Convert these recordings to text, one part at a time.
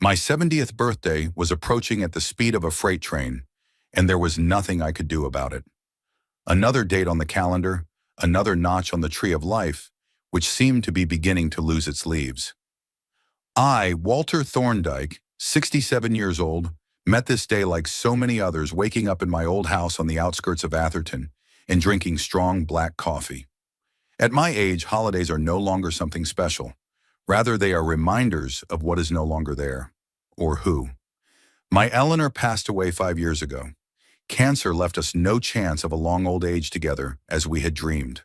My 70th birthday was approaching at the speed of a freight train, and there was nothing I could do about it. Another date on the calendar, another notch on the tree of life, which seemed to be beginning to lose its leaves. I, Walter Thorndike, 67 years old, met this day like so many others, waking up in my old house on the outskirts of Atherton and drinking strong black coffee. At my age, holidays are no longer something special. Rather, they are reminders of what is no longer there, or who. My Eleanor passed away 5 years ago. Cancer left us no chance of a long old age together as we had dreamed.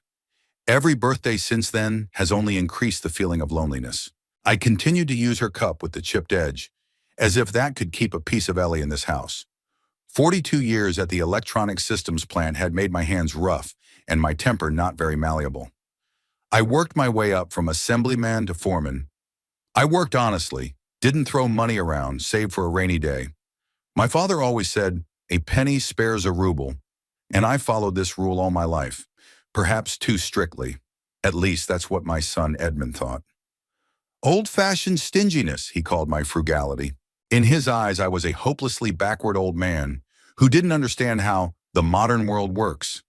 Every birthday since then has only increased the feeling of loneliness. I continued to use her cup with the chipped edge, as if that could keep a piece of Ellie in this house. 42 years at the electronic systems plant had made my hands rough and my temper not very malleable. I worked my way up from assemblyman to foreman. I worked honestly, didn't throw money around, save for a rainy day. My father always said, "A penny spares a ruble," and I followed this rule all my life, perhaps too strictly. At least that's what my son Edmund thought. Old-fashioned stinginess, he called my frugality. In his eyes, I was a hopelessly backward old man who didn't understand how the modern world works.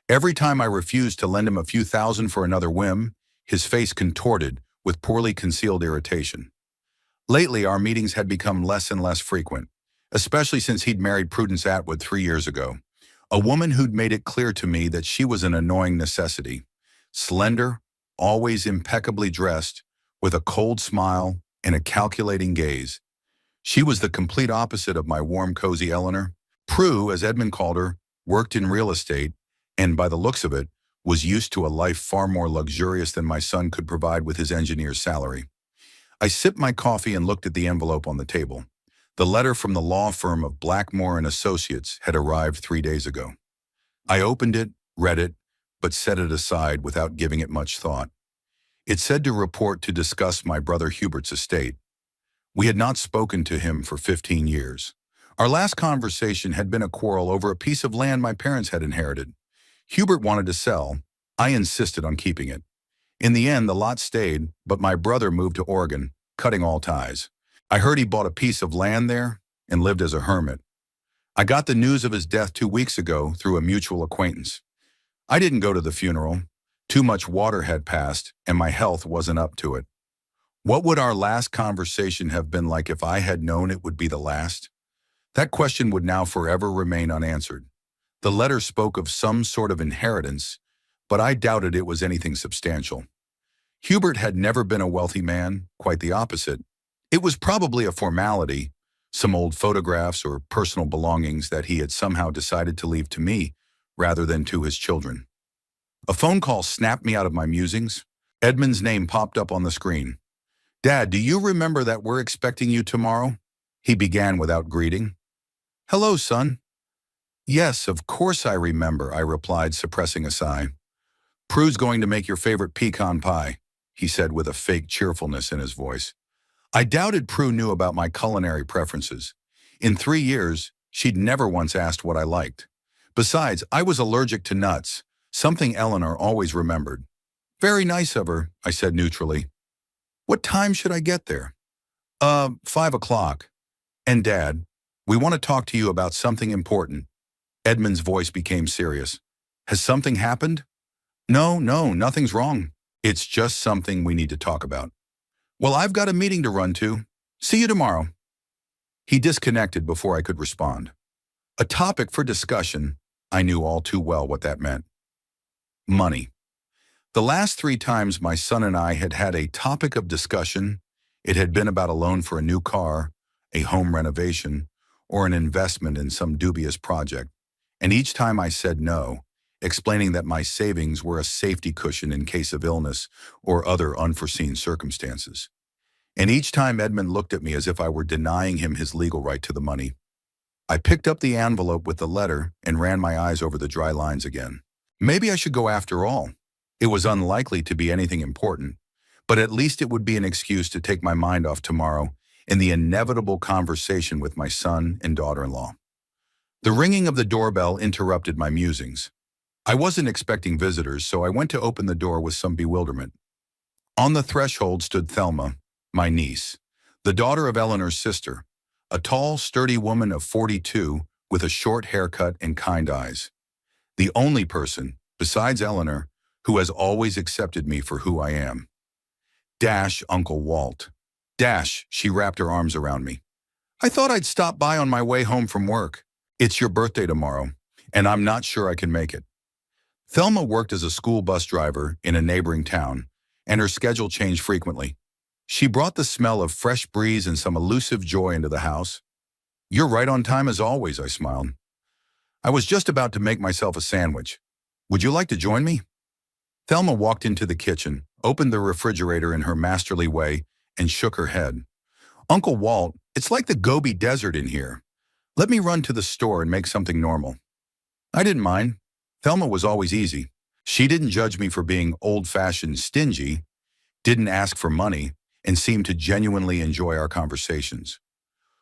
Every time I refused to lend him a few thousand for another whim, his face contorted with poorly concealed irritation. Lately, our meetings had become less and less frequent, especially since he'd married Prudence Atwood 3 years ago, a woman who'd made it clear to me that she was an annoying necessity. Slender, always impeccably dressed, with a cold smile and a calculating gaze. She was the complete opposite of my warm, cozy Eleanor. Prue, as Edmund called her, worked in real estate, and by the looks of it, was used to a life far more luxurious than my son could provide with his engineer's salary. I sipped my coffee and looked at the envelope on the table. The letter from the law firm of Blackmore and Associates had arrived 3 days ago. I opened it, read it, but set it aside without giving it much thought. It said to report to discuss my brother Hubert's estate. We had not spoken to him for 15 years. Our last conversation had been a quarrel over a piece of land my parents had inherited. Hubert wanted to sell. I insisted on keeping it. In the end, the lot stayed, but my brother moved to Oregon, cutting all ties. I heard he bought a piece of land there and lived as a hermit. I got the news of his death 2 weeks ago through a mutual acquaintance. I didn't go to the funeral. Too much water had passed, and my health wasn't up to it. What would our last conversation have been like if I had known it would be the last? That question would now forever remain unanswered. The letter spoke of some sort of inheritance, but I doubted it was anything substantial. Hubert had never been a wealthy man, quite the opposite. It was probably a formality, some old photographs or personal belongings that he had somehow decided to leave to me rather than to his children. A phone call snapped me out of my musings. Edmund's name popped up on the screen. "Dad, do you remember that we're expecting you tomorrow?" He began without greeting. "Hello, son." "Yes, of course I remember," I replied, suppressing a sigh. "Prue's going to make your favorite pecan pie," he said with a fake cheerfulness in his voice. I doubted Prue knew about my culinary preferences. In 3 years, she'd never once asked what I liked. Besides, I was allergic to nuts, something Eleanor always remembered. "Very nice of her," I said neutrally. "What time should I get there?" 5 o'clock. "And Dad, we want to talk to you about something important." Edmund's voice became serious. "Has something happened?" No, nothing's wrong. It's just something we need to talk about." "Well, I've got a meeting to run to. See you tomorrow." He disconnected before I could respond. A topic for discussion, I knew all too well what that meant. Money. The last 3 times my son and I had had a topic of discussion, it had been about a loan for a new car, a home renovation, or an investment in some dubious project. And each time I said no, explaining that my savings were a safety cushion in case of illness or other unforeseen circumstances. And each time Edmund looked at me as if I were denying him his legal right to the money. I picked up the envelope with the letter and ran my eyes over the dry lines again. Maybe I should go after all. It was unlikely to be anything important, but at least it would be an excuse to take my mind off tomorrow and the inevitable conversation with my son and daughter-in-law. The ringing of the doorbell interrupted my musings. I wasn't expecting visitors, so I went to open the door with some bewilderment. On the threshold stood Thelma, my niece, The daughter of Eleanor's sister, a tall, sturdy woman of 42 with a short haircut and kind eyes. The only person, besides Eleanor, who has always accepted me for who I am. Dash, Uncle Walt. Dash, she wrapped her arms around me. I thought I'd stop by on my way home from work. It's your birthday tomorrow, and I'm not sure I can make it. Thelma worked as a school bus driver in a neighboring town, and her schedule changed frequently. She brought the smell of fresh breeze and some elusive joy into the house. You're right on time as always, I smiled. I was just about to make myself a sandwich. Would you like to join me? Thelma walked into the kitchen, opened the refrigerator in her masterly way, and shook her head. Uncle Walt, it's like the Gobi Desert in here. Let me run to the store and make something normal. I didn't mind. Thelma was always easy. She didn't judge me for being old-fashioned stingy, didn't ask for money, and seemed to genuinely enjoy our conversations.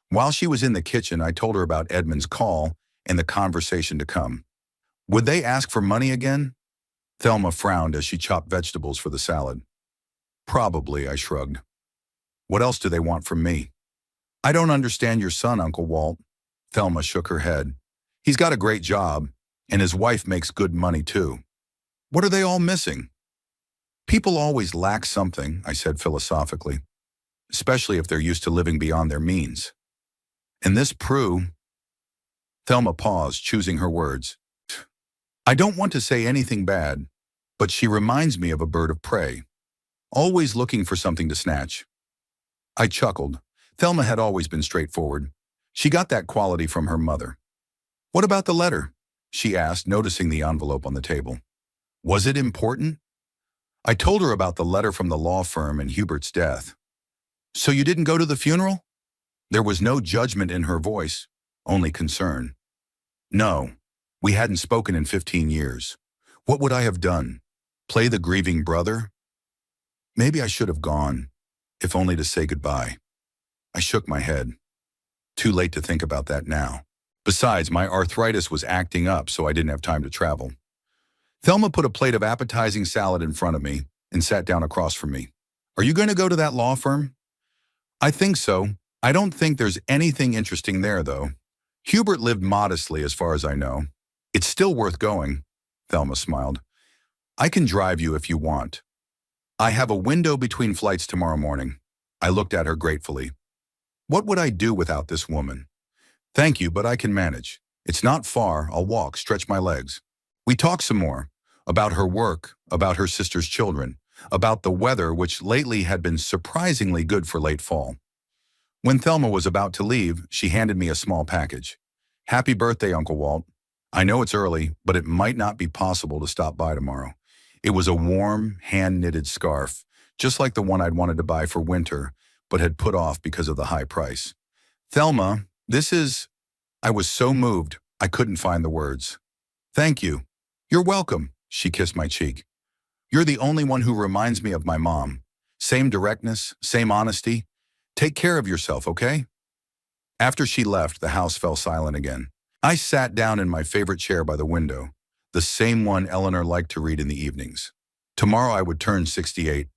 While she was in the kitchen, I told her about Edmund's call and the conversation to come. Would they ask for money again? Thelma frowned as she chopped vegetables for the salad. Probably, I shrugged. What else do they want from me? I don't understand your son, Uncle Walt. Thelma shook her head. He's got a great job, and his wife makes good money too. What are they all missing? People always lack something, I said philosophically, especially if they're used to living beyond their means. And this Prue... Thelma paused, choosing her words. I don't want to say anything bad, but she reminds me of a bird of prey, always looking for something to snatch. I chuckled. Thelma had always been straightforward. She got that quality from her mother. What about the letter? She asked, noticing the envelope on the table. Was it important? I told her about the letter from the law firm and Hubert's death. So you didn't go to the funeral? There was no judgment in her voice, only concern. No, we hadn't spoken in 15 years. What would I have done? Play the grieving brother? Maybe I should have gone, if only to say goodbye. I shook my head. Too late to think about that now. Besides, my arthritis was acting up, so I didn't have time to travel. Thelma put a plate of appetizing salad in front of me and sat down across from me. Are you going to go to that law firm? I think so. I don't think there's anything interesting there, though. Hubert lived modestly as far as I know. It's still worth going, Thelma smiled. I can drive you if you want. I have a window between flights tomorrow morning. I looked at her gratefully. What would I do without this woman? Thank you, but I can manage. It's not far. I'll walk, stretch my legs. We talked some more. About her work, about her sister's children, about the weather, which lately had been surprisingly good for late fall. When Thelma was about to leave, she handed me a small package. Happy birthday, Uncle Walt. I know it's early, but it might not be possible to stop by tomorrow. It was a warm, hand-knitted scarf, just like the one I'd wanted to buy for winter, but had put off because of the high price. Thelma, this is... I was so moved, I couldn't find the words. Thank you. You're welcome, she kissed my cheek. You're the only one who reminds me of my mom. Same directness, same honesty. Take care of yourself, okay? After she left, the house fell silent again. I sat down in my favorite chair by the window, the same one Eleanor liked to read in the evenings. Tomorrow I would turn 68.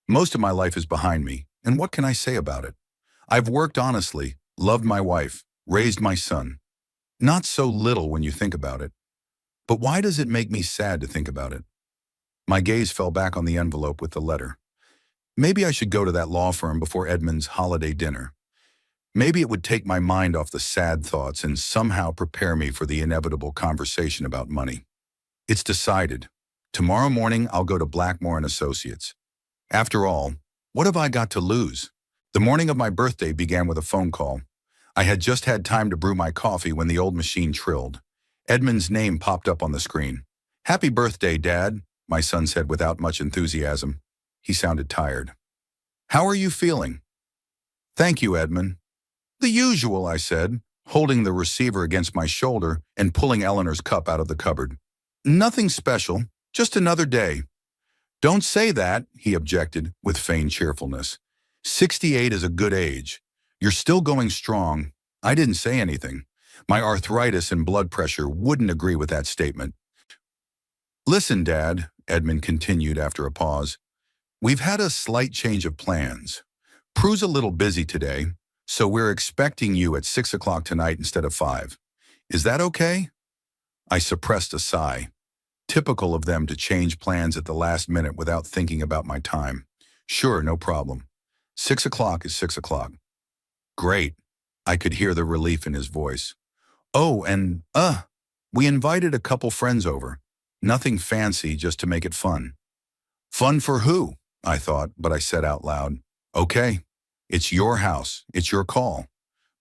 Most of my life is behind me, and what can I say about it? I've worked honestly, loved my wife, raised my son. Not so little when you think about it. But why does it make me sad to think about it? My gaze fell back on the envelope with the letter. Maybe I should go to that law firm before Edmund's holiday dinner. Maybe it would take my mind off the sad thoughts and somehow prepare me for the inevitable conversation about money. It's decided. Tomorrow morning, I'll go to Blackmore and Associates. After all, what have I got to lose? The morning of my birthday began with a phone call. I had just had time to brew my coffee when the old machine trilled. Edmund's name popped up on the screen. Happy birthday, Dad, my son said without much enthusiasm. He sounded tired. How are you feeling? Thank you, Edmund. The usual, I said, holding the receiver against my shoulder and pulling Eleanor's cup out of the cupboard. Nothing special, just another day. Don't say that, he objected with feigned cheerfulness. 68 is a good age. You're still going strong. I didn't say anything. My arthritis and blood pressure wouldn't agree with that statement. Listen, Dad, Edmund continued after a pause. We've had a slight change of plans. Prue's a little busy today, so we're expecting you at 6 o'clock tonight instead of 5. Is that okay? I suppressed a sigh. Typical of them to change plans at the last minute without thinking about my time. Sure, no problem. 6 o'clock is 6 o'clock. Great. I could hear the relief in his voice. Oh, and, we invited a couple friends over. Nothing fancy, just to make it fun. Fun for who? I thought, but I said out loud, okay, it's your house. It's your call.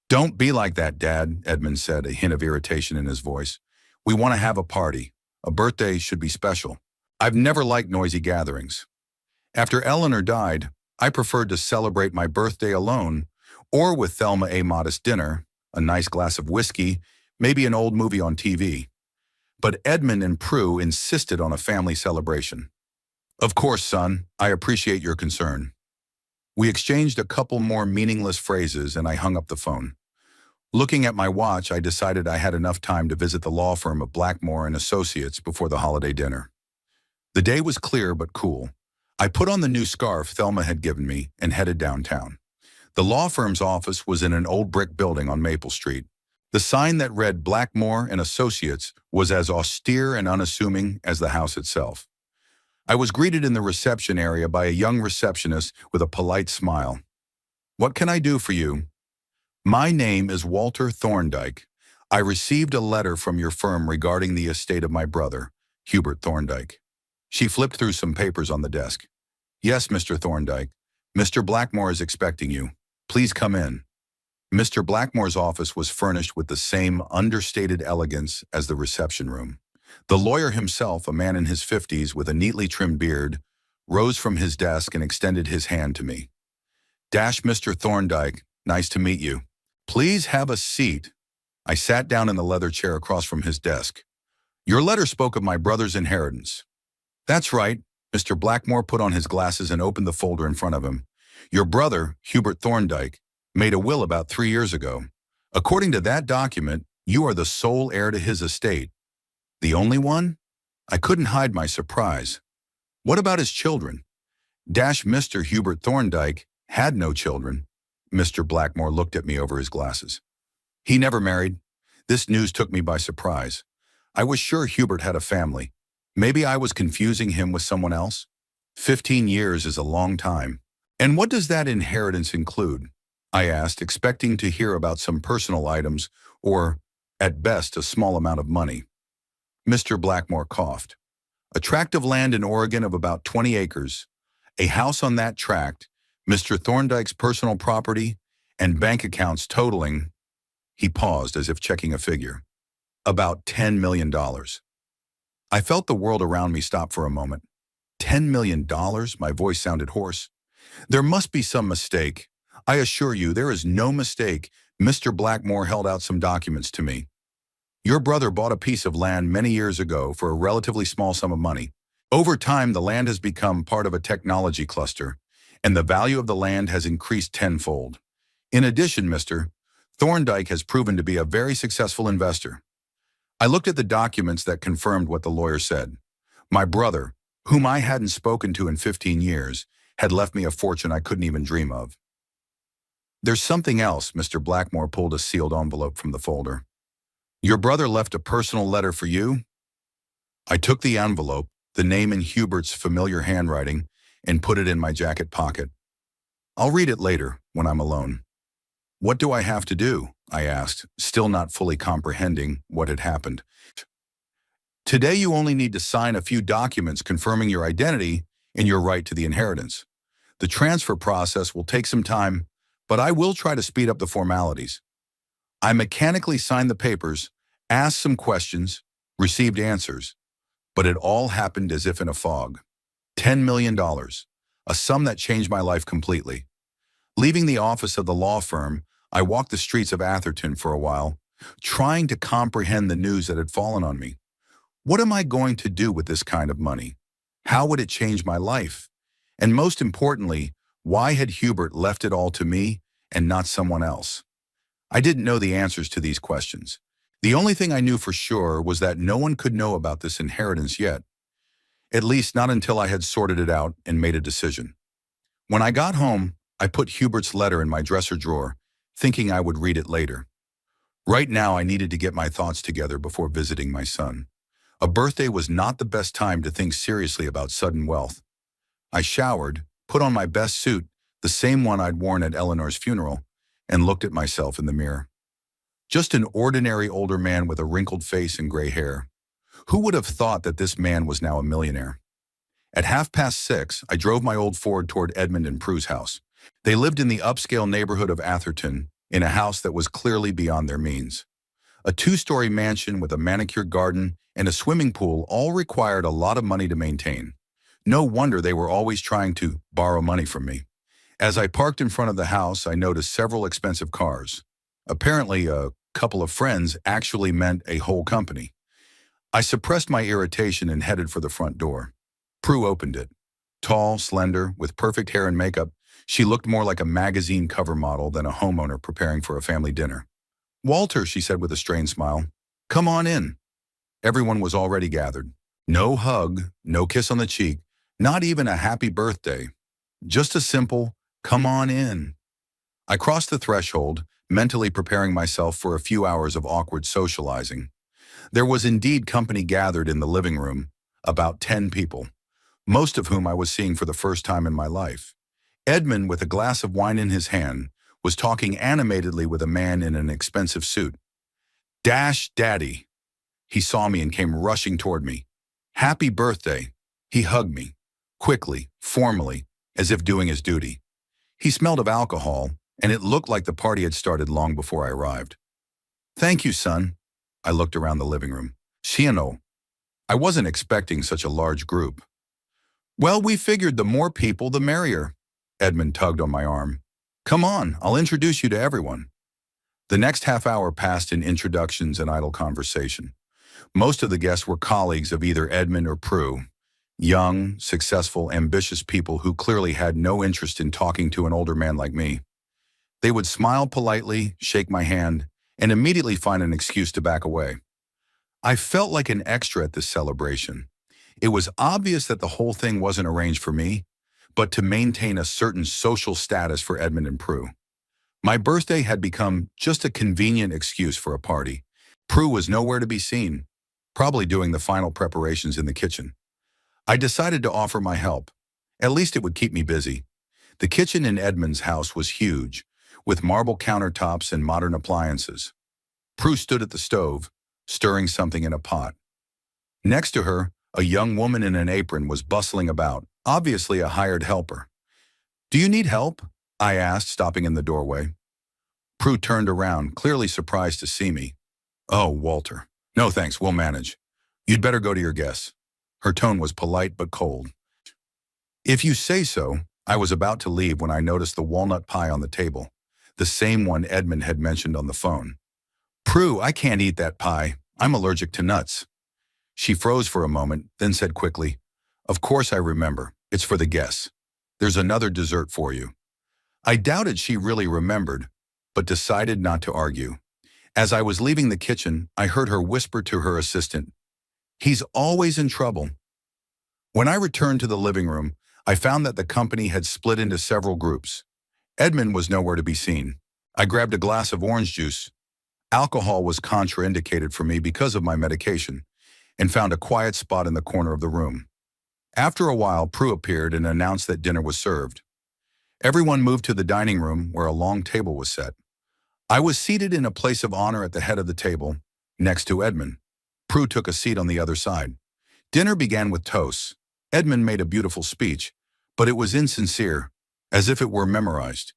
Don't be like that, Dad, Edmund said, a hint of irritation in his voice. We want to have a party. A birthday should be special. I've never liked noisy gatherings. After Eleanor died, I preferred to celebrate my birthday alone or with Thelma a modest dinner, a nice glass of whiskey, maybe an old movie on TV. But Edmund and Prue insisted on a family celebration. Of course, son, I appreciate your concern. We exchanged a couple more meaningless phrases and I hung up the phone. Looking at my watch, I decided I had enough time to visit the law firm of Blackmore and Associates before the holiday dinner. The day was clear but cool. I put on the new scarf Thelma had given me and headed downtown. The law firm's office was in an old brick building on Maple Street. The sign that read Blackmore and Associates was as austere and unassuming as the house itself. I was greeted in the reception area by a young receptionist with a polite smile. What can I do for you? My name is Walter Thorndyke. I received a letter from your firm regarding the estate of my brother, Hubert Thorndyke. She flipped through some papers on the desk. Yes, Mr. Thorndyke. Mr. Blackmore is expecting you. Please come in. Mr. Blackmore's office was furnished with the same understated elegance as the reception room. The lawyer himself, a man in his 50s with a neatly trimmed beard, rose from his desk and extended his hand to me. Mr. Thorndyke, nice to meet you. Please have a seat. I sat down in the leather chair across from his desk. Your letter spoke of my brother's inheritance. That's right. Mr. Blackmore put on his glasses and opened the folder in front of him. Your brother, Hubert Thorndyke, made a will about 3 years ago. According to that document, you are the sole heir to his estate. The only one? I couldn't hide my surprise. What about his children? Mr. Hubert Thorndyke had no children. Mr. Blackmore looked at me over his glasses. He never married. This news took me by surprise. I was sure Hubert had a family. Maybe I was confusing him with someone else? 15 years is a long time. And what does that inheritance include? I asked, expecting to hear about some personal items or, at best, a small amount of money. Mr. Blackmore coughed. A tract of land in Oregon of about 20 acres, a house on that tract, Mr. Thorndyke's personal property, and bank accounts totaling, he paused as if checking a figure, about $10 million. I felt the world around me stop for a moment. $10 million? My voice sounded hoarse. There must be some mistake. I assure you, there is no mistake. Mr. Blackmore held out some documents to me. Your brother bought a piece of land many years ago for a relatively small sum of money. Over time, the land has become part of a technology cluster, and the value of the land has increased tenfold. In addition, Mr. Thorndyke has proven to be a very successful investor. I looked at the documents that confirmed what the lawyer said. My brother, whom I hadn't spoken to in 15 years, had left me a fortune I couldn't even dream of. There's something else. Mr. Blackmore pulled a sealed envelope from the folder. Your brother left a personal letter for you? I took the envelope, the name in Hubert's familiar handwriting, and put it in my jacket pocket. I'll read it later, when I'm alone. What do I have to do? I asked, still not fully comprehending what had happened. Today you only need to sign a few documents confirming your identity and your right to the inheritance. The transfer process will take some time, but I will try to speed up the formalities. I mechanically signed the papers, asked some questions, received answers, but it all happened as if in a fog. $10 million, a sum that changed my life completely. Leaving the office of the law firm, I walked the streets of Atherton for a while, trying to comprehend the news that had fallen on me. What am I going to do with this kind of money? How would it change my life? And most importantly, why had Hubert left it all to me and not someone else? I didn't know the answers to these questions. The only thing I knew for sure was that no one could know about this inheritance yet, at least not until I had sorted it out and made a decision. When I got home, I put Hubert's letter in my dresser drawer, thinking I would read it later. Right now, I needed to get my thoughts together before visiting my son. A birthday was not the best time to think seriously about sudden wealth. I showered, put on my best suit, the same one I'd worn at Eleanor's funeral, and looked at myself in the mirror. Just an ordinary older man with a wrinkled face and gray hair. Who would have thought that this man was now a millionaire? At 6:30, I drove my old Ford toward Edmund and Prue's house. They lived in the upscale neighborhood of Atherton, in a house that was clearly beyond their means. A two-story mansion with a manicured garden and a swimming pool all required a lot of money to maintain. No wonder they were always trying to borrow money from me. As I parked in front of the house, I noticed several expensive cars. Apparently, a couple of friends actually meant a whole company. I suppressed my irritation and headed for the front door. Prue opened it. Tall, slender, with perfect hair and makeup, she looked more like a magazine cover model than a homeowner preparing for a family dinner. "Walter," she said with a strained smile, "come on in." Everyone was already gathered. No hug, no kiss on the cheek, not even a happy birthday. Just a simple, "come on in." I crossed the threshold, mentally preparing myself for a few hours of awkward socializing. There was indeed company gathered in the living room, about 10 people, most of whom I was seeing for the first time in my life. Edmund, with a glass of wine in his hand, was talking animatedly with a man in an expensive suit. "Dash, Daddy." He saw me and came rushing toward me. "Happy birthday." He hugged me, quickly, formally, as if doing his duty. He smelled of alcohol, and it looked like the party had started long before I arrived. "Thank you, son." I looked around the living room. "Siano." I wasn't expecting such a large group. "Well, we figured the more people, the merrier." Edmund tugged on my arm. "Come on, I'll introduce you to everyone." The next half hour passed in introductions and idle conversation. Most of the guests were colleagues of either Edmund or Prue, young, successful, ambitious people who clearly had no interest in talking to an older man like me. They would smile politely, shake my hand, and immediately find an excuse to back away. I felt like an extra at this celebration. It was obvious that the whole thing wasn't arranged for me, but to maintain a certain social status for Edmund and Prue. My birthday had become just a convenient excuse for a party. Prue was nowhere to be seen, probably doing the final preparations in the kitchen. I decided to offer my help. At least it would keep me busy. The kitchen in Edmund's house was huge, with marble countertops and modern appliances. Prue stood at the stove, stirring something in a pot. Next to her, a young woman in an apron was bustling about, obviously a hired helper. "Do you need help?" I asked, stopping in the doorway. Prue turned around, clearly surprised to see me. "Oh, Walter. No thanks, we'll manage. You'd better go to your guests." Her tone was polite but cold. "If you say so." I was about to leave when I noticed the walnut pie on the table, the same one Edmund had mentioned on the phone. "Prue, I can't eat that pie. I'm allergic to nuts." She froze for a moment, then said quickly, "Of course I remember. It's for the guests. There's another dessert for you." I doubted she really remembered, but decided not to argue. As I was leaving the kitchen, I heard her whisper to her assistant, "He's always in trouble." When I returned to the living room, I found that the company had split into several groups. Edmund was nowhere to be seen. I grabbed a glass of orange juice. Alcohol was contraindicated for me because of my medication, and found a quiet spot in the corner of the room. After a while, Prue appeared and announced that dinner was served. Everyone moved to the dining room where a long table was set. I was seated in a place of honor at the head of the table, next to Edmund. Prue took a seat on the other side. Dinner began with toasts. Edmund made a beautiful speech, but it was insincere, as if it were memorized.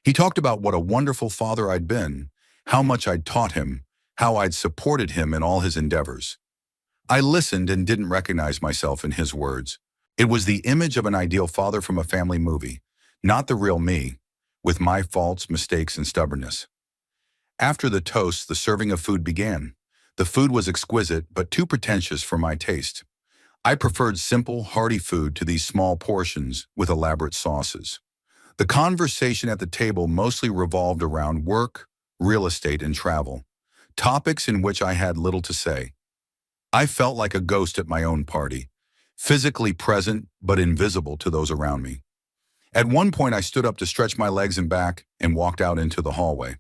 He talked about what a wonderful father I'd been, how much I'd taught him, how I'd supported him in all his endeavors. I listened and didn't recognize myself in his words. It was the image of an ideal father from a family movie, not the real me, with my faults, mistakes, and stubbornness. After the toast, the serving of food began. The food was exquisite, but too pretentious for my taste. I preferred simple, hearty food to these small portions with elaborate sauces. The conversation at the table mostly revolved around work, real estate, and travel, topics in which I had little to say. I felt like a ghost at my own party, physically present but invisible to those around me. At one point, I stood up to stretch my legs and back and walked out into the hallway.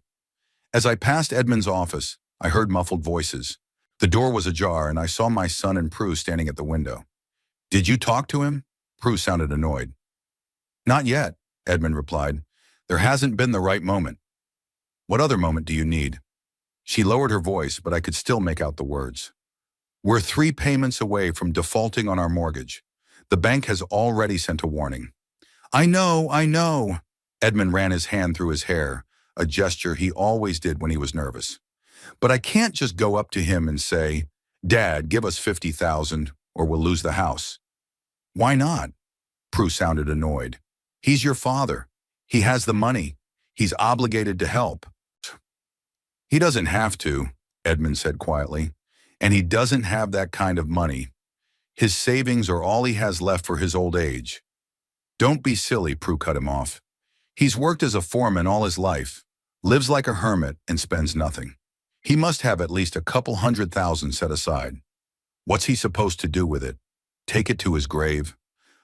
As I passed Edmund's office, I heard muffled voices. The door was ajar, and I saw my son and Prue standing at the window. "Did you talk to him?" Prue sounded annoyed. "Not yet," Edmund replied. "There hasn't been the right moment." "What other moment do you need?" She lowered her voice, but I could still make out the words. "We're 3 payments away from defaulting on our mortgage. The bank has already sent a warning." I know. Edmund ran his hand through his hair, a gesture he always did when he was nervous. "But I can't just go up to him and say, 'Dad, give us 50,000 or we'll lose the house.'" "Why not?" Prue sounded annoyed. "He's your father. He has the money. He's obligated to help." "He doesn't have to," Edmund said quietly. "And he doesn't have that kind of money. His savings are all he has left for his old age." "Don't be silly," Prue cut him off. "He's worked as a foreman all his life, lives like a hermit, and spends nothing. He must have at least a couple $100,000 set aside. What's he supposed to do with it? Take it to his grave?"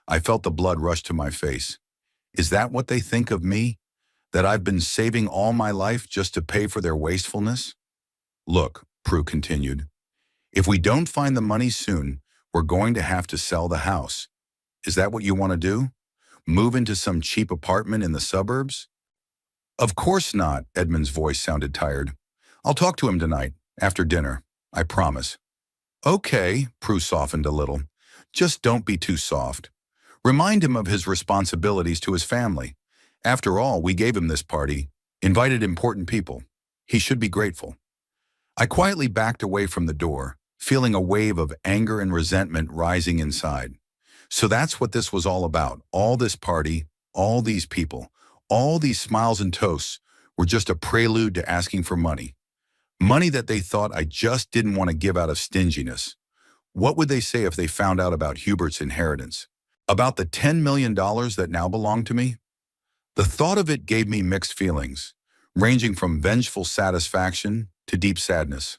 I felt the blood rush to my face. Is that what they think of me? That I've been saving all my life just to pay for their wastefulness? "Look," Prue continued, "if we don't find the money soon, we're going to have to sell the house. Is that what you want to do? Move into some cheap apartment in the suburbs?" "Of course not," Edmund's voice sounded tired. "I'll talk to him tonight, after dinner. I promise." "Okay," Prue softened a little. "Just don't be too soft. Remind him of his responsibilities to his family. After all, we gave him this party, invited important people. He should be grateful." I quietly backed away from the door, feeling a wave of anger and resentment rising inside. So that's what this was all about. All this party, all these people, all these smiles and toasts were just a prelude to asking for money. Money that they thought I just didn't want to give out of stinginess. What would they say if they found out about Hubert's inheritance? About the $10 million that now belonged to me? The thought of it gave me mixed feelings, ranging from vengeful satisfaction to deep sadness.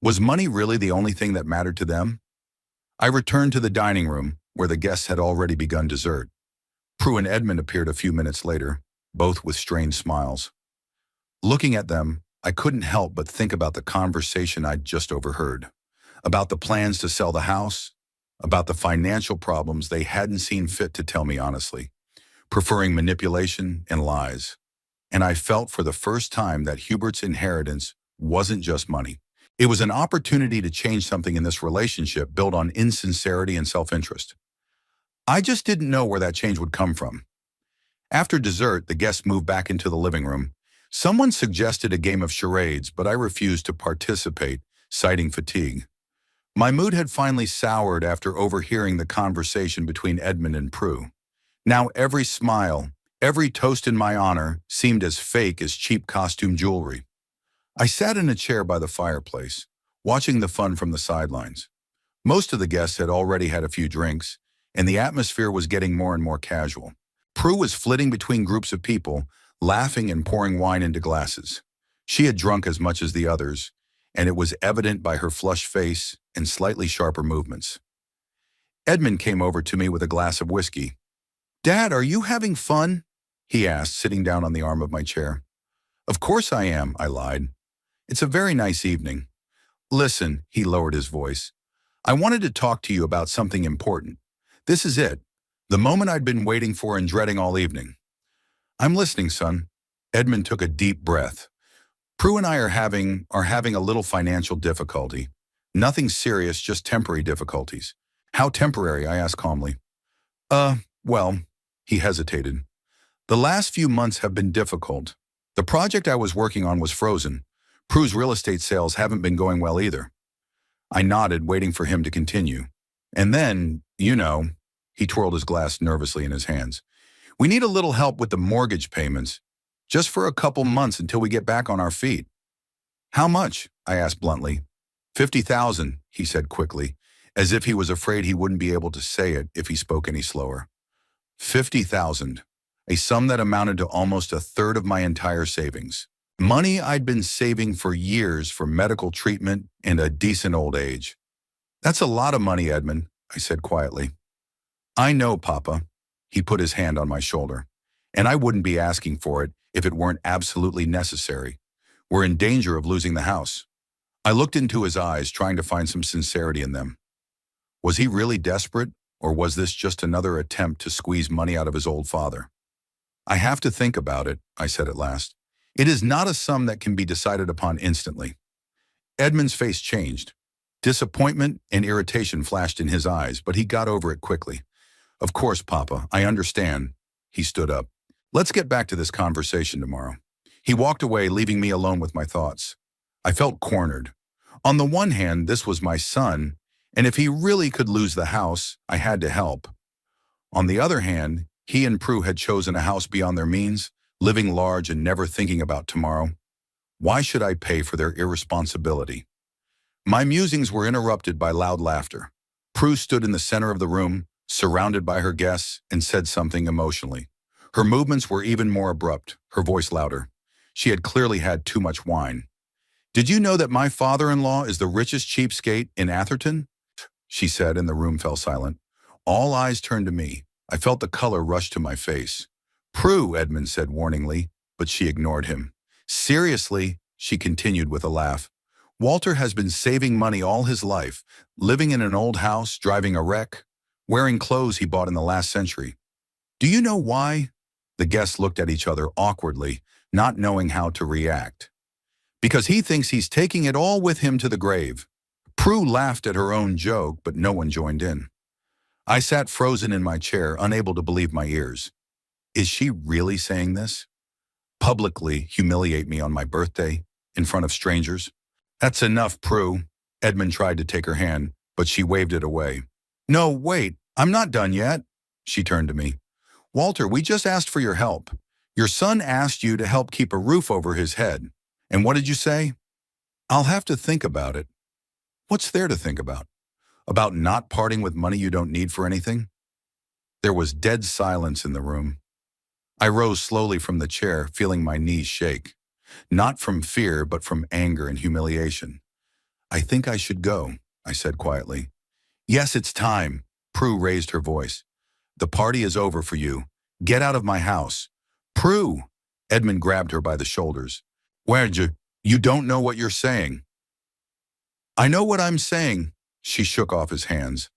Was money really the only thing that mattered to them? I returned to the dining room, where the guests had already begun dessert. Prue and Edmund appeared a few minutes later, both with strained smiles. Looking at them, I couldn't help but think about the conversation I'd just overheard, about the plans to sell the house, about the financial problems they hadn't seen fit to tell me honestly, preferring manipulation and lies. And I felt for the first time that Hubert's inheritance wasn't just money. It was an opportunity to change something in this relationship built on insincerity and self-interest. I just didn't know where that change would come from. After dessert, the guests moved back into the living room. Someone suggested a game of charades, but I refused to participate, citing fatigue. My mood had finally soured after overhearing the conversation between Edmund and Prue. Now every smile, every toast in my honor seemed as fake as cheap costume jewelry. I sat in a chair by the fireplace, watching the fun from the sidelines. Most of the guests had already had a few drinks, and the atmosphere was getting more and more casual. Prue was flitting between groups of people, laughing and pouring wine into glasses. She had drunk as much as the others, and it was evident by her flushed face and slightly sharper movements. Edmund came over to me with a glass of whiskey. "Dad, are you having fun?" he asked, sitting down on the arm of my chair. "Of course I am," I lied. "It's a very nice evening." "Listen," he lowered his voice. "I wanted to talk to you about something important. This is it, the moment I'd been waiting for and dreading all evening." "I'm listening, son." Edmund took a deep breath. "Prue and I are having a little financial difficulty. Nothing serious, just temporary difficulties." "How temporary?" I asked calmly. Well," he hesitated. "The last few months have been difficult. The project I was working on was frozen. Prue's real estate sales haven't been going well either." I nodded, waiting for him to continue. "And then, he twirled his glass nervously in his hands. "We need a little help with the mortgage payments, just for a couple months until we get back on our feet." "How much?" I asked bluntly. 50,000, he said quickly, as if he was afraid he wouldn't be able to say it if he spoke any slower. 50,000, a sum that amounted to almost a third of my entire savings. Money I'd been saving for years for medical treatment and a decent old age. "That's a lot of money, Edmund," I said quietly. "I know, Papa." He put his hand on my shoulder. And I wouldn't be asking for it if it weren't absolutely necessary. We're in danger of losing the house. I looked into his eyes, trying to find some sincerity in them. Was he really desperate, or was this just another attempt to squeeze money out of his old father? I have to think about it, I said at last. It is not a sum that can be decided upon instantly. Edmund's face changed. Disappointment and irritation flashed in his eyes, but he got over it quickly. Of course, Papa, I understand. He stood up. Let's get back to this conversation tomorrow. He walked away, leaving me alone with my thoughts. I felt cornered. On the one hand, this was my son, and if he really could lose the house, I had to help. On the other hand, he and Prue had chosen a house beyond their means, living large and never thinking about tomorrow. Why should I pay for their irresponsibility? My musings were interrupted by loud laughter. Prue stood in the center of the room, surrounded by her guests, and said something emotionally. Her movements were even more abrupt, her voice louder. She had clearly had too much wine. Did you know that my father-in-law is the richest cheapskate in Atherton? She said, and the room fell silent. All eyes turned to me. I felt the color rush to my face. Prue, Edmund said warningly, but she ignored him. Seriously, she continued with a laugh. Walter has been saving money all his life, living in an old house, driving a wreck, wearing clothes he bought in the last century. Do you know why? The guests looked at each other awkwardly, not knowing how to react. Because he thinks he's taking it all with him to the grave. Prue laughed at her own joke, but no one joined in. I sat frozen in my chair, unable to believe my ears. Is she really saying this? Publicly humiliate me on my birthday, in front of strangers? That's enough, Prue. Edmund tried to take her hand, but she waved it away. No, wait, I'm not done yet. She turned to me. Walter, we just asked for your help. Your son asked you to help keep a roof over his head. And what did you say? I'll have to think about it. What's there to think about? About not parting with money you don't need for anything? There was dead silence in the room. I rose slowly from the chair, feeling my knees shake. Not from fear, but from anger and humiliation. I think I should go, I said quietly. Yes, it's time. Prue raised her voice. The party is over for you. Get out of my house. Prue! Edmund grabbed her by the shoulders. Where'd you? You don't know what you're saying. I know what I'm saying. She shook off his hands.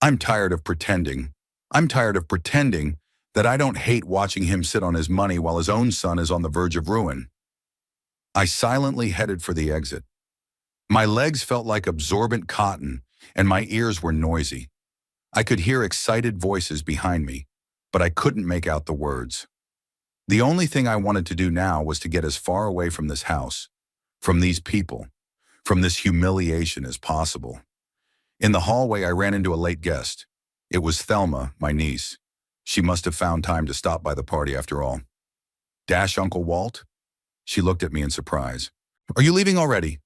I'm tired of pretending. I'm tired of pretending that I don't hate watching him sit on his money while his own son is on the verge of ruin. I silently headed for the exit. My legs felt like absorbent cotton, and my ears were noisy. I could hear excited voices behind me, but I couldn't make out the words. The only thing I wanted to do now was to get as far away from this house, from these people, from this humiliation as possible. In the hallway, I ran into a late guest. It was Thelma, my niece. She must have found time to stop by the party after all. Dash, Uncle Walt? She looked at me in surprise. Are you leaving already?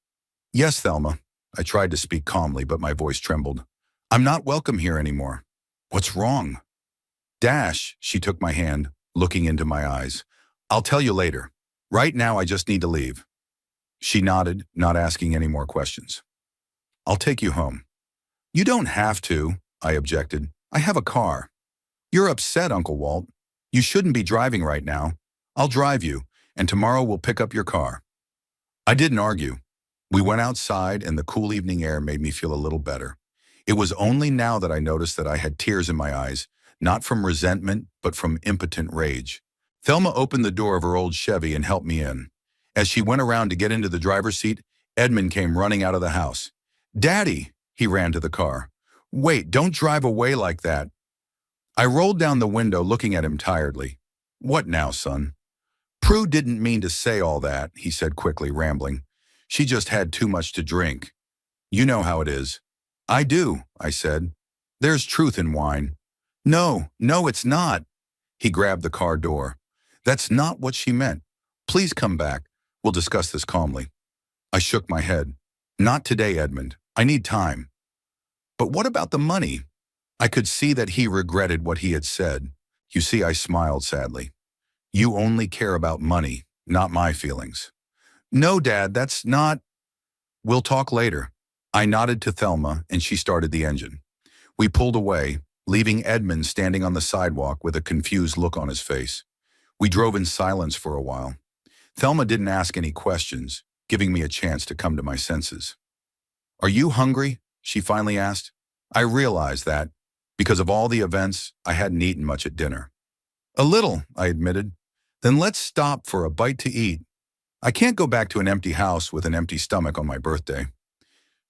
Yes, Thelma. I tried to speak calmly, but my voice trembled. I'm not welcome here anymore. What's wrong? Dash, she took my hand, looking into my eyes. I'll tell you later. Right now, I just need to leave. She nodded, not asking any more questions. I'll take you home. You don't have to, I objected. I have a car. You're upset, Uncle Walt. You shouldn't be driving right now. I'll drive you, and tomorrow we'll pick up your car. I didn't argue. We went outside, and the cool evening air made me feel a little better. It was only now that I noticed that I had tears in my eyes, not from resentment, but from impotent rage. Thelma opened the door of her old Chevy and helped me in. As she went around to get into the driver's seat, Edmund came running out of the house. Daddy, he ran to the car. Wait, don't drive away like that. I rolled down the window, looking at him tiredly. What now, son? Prue didn't mean to say all that, he said quickly, rambling. She just had too much to drink. You know how it is. I do, I said. There's truth in wine. No, it's not. He grabbed the car door. That's not what she meant. Please come back. We'll discuss this calmly. I shook my head. Not today, Edmund. I need time. But what about the money? I could see that he regretted what he had said. You see, I smiled sadly. You only care about money, not my feelings. No, Dad, that's not... We'll talk later. I nodded to Thelma, and she started the engine. We pulled away, leaving Edmund standing on the sidewalk with a confused look on his face. We drove in silence for a while. Thelma didn't ask any questions, giving me a chance to come to my senses. "Are you hungry?" she finally asked. I realized that, because of all the events, I hadn't eaten much at dinner. "A little," I admitted. "Then let's stop for a bite to eat. I can't go back to an empty house with an empty stomach on my birthday."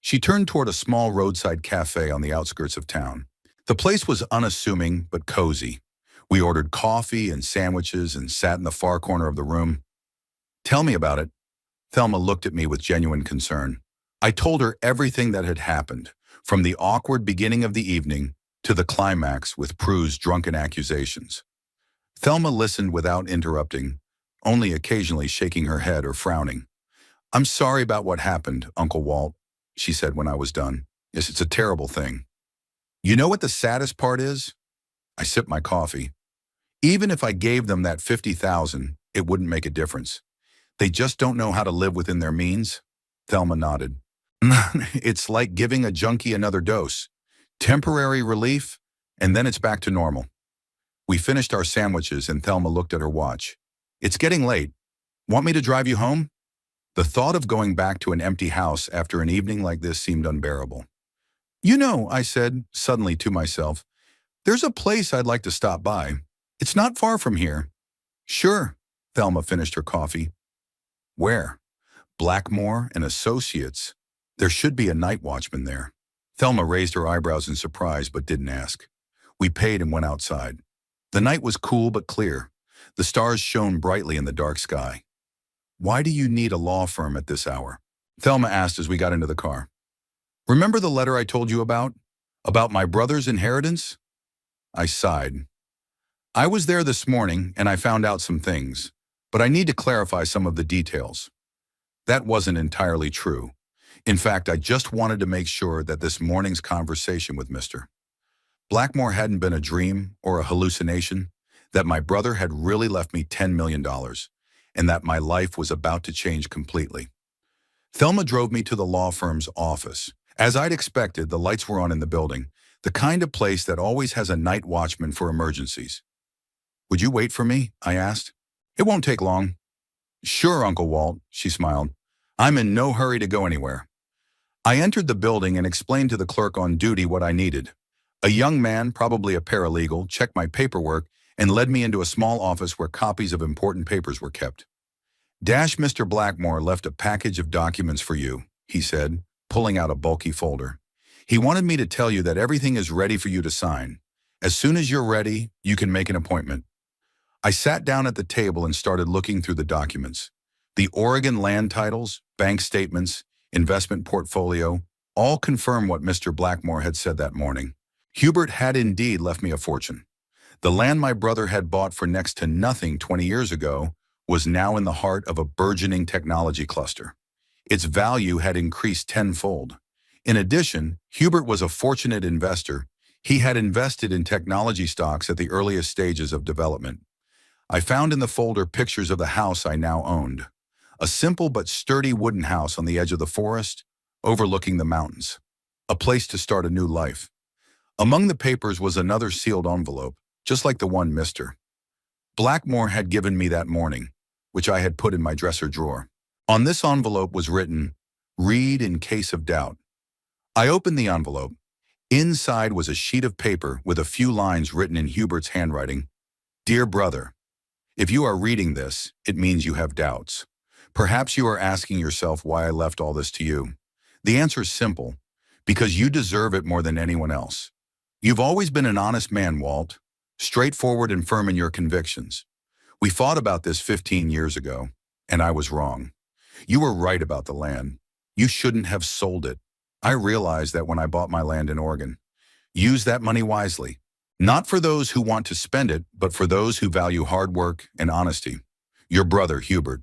She turned toward a small roadside cafe on the outskirts of town. The place was unassuming but cozy. We ordered coffee and sandwiches and sat in the far corner of the room. "Tell me about it." Thelma looked at me with genuine concern. I told her everything that had happened, from the awkward beginning of the evening to the climax with Prue's drunken accusations. Thelma listened without interrupting, only occasionally shaking her head or frowning. "I'm sorry about what happened, Uncle Walt," she said when I was done. "Yes, it's a terrible thing. You know what the saddest part is?" I sipped my coffee. "Even if I gave them that 50,000, it wouldn't make a difference. They just don't know how to live within their means." Thelma nodded. "It's like giving a junkie another dose. Temporary relief, and then it's back to normal." We finished our sandwiches and Thelma looked at her watch. "It's getting late. Want me to drive you home?" The thought of going back to an empty house after an evening like this seemed unbearable. "You know," I said, suddenly to myself, "there's a place I'd like to stop by. It's not far from here." "Sure." Thelma finished her coffee. "Where?" "Blackmore and Associates. There should be a night watchman there." Thelma raised her eyebrows in surprise but didn't ask. We paid and went outside. The night was cool but clear. The stars shone brightly in the dark sky. "Why do you need a law firm at this hour?" Thelma asked as we got into the car. "Remember the letter I told you about? About my brother's inheritance?" I sighed. "I was there this morning and I found out some things, but I need to clarify some of the details." That wasn't entirely true. In fact, I just wanted to make sure that this morning's conversation with Mr. Blackmore hadn't been a dream or a hallucination, that my brother had really left me $10 million, and that my life was about to change completely. Thelma drove me to the law firm's office. As I'd expected, the lights were on in the building, the kind of place that always has a night watchman for emergencies. "Would you wait for me?" I asked. "It won't take long." "Sure, Uncle Walt," she smiled. "I'm in no hurry to go anywhere." I entered the building and explained to the clerk on duty what I needed. A young man, probably a paralegal, checked my paperwork and led me into a small office where copies of important papers were kept. "Mr. Blackmore left a package of documents for you," he said, pulling out a bulky folder. "He wanted me to tell you that everything is ready for you to sign. As soon as you're ready, you can make an appointment." I sat down at the table and started looking through the documents. The Oregon land titles, bank statements, investment portfolio, all confirm what Mr. Blackmore had said that morning. Hubert had indeed left me a fortune. The land my brother had bought for next to nothing 20 years ago was now in the heart of a burgeoning technology cluster. Its value had increased tenfold. In addition, Hubert was a fortunate investor. He had invested in technology stocks at the earliest stages of development. I found in the folder pictures of the house I now owned. A simple but sturdy wooden house on the edge of the forest, overlooking the mountains. A place to start a new life. Among the papers was another sealed envelope, just like the one Mr. Blackmore had given me that morning, which I had put in my dresser drawer. On this envelope was written, "Read in case of doubt." I opened the envelope. Inside was a sheet of paper with a few lines written in Hubert's handwriting. "Dear brother, if you are reading this, it means you have doubts. Perhaps you are asking yourself why I left all this to you. The answer is simple, because you deserve it more than anyone else. You've always been an honest man, Walt, straightforward and firm in your convictions. We fought about this 15 years ago, and I was wrong. You were right about the land. You shouldn't have sold it. I realized that when I bought my land in Oregon. Use that money wisely. Not for those who want to spend it, but for those who value hard work and honesty. Your brother, Hubert."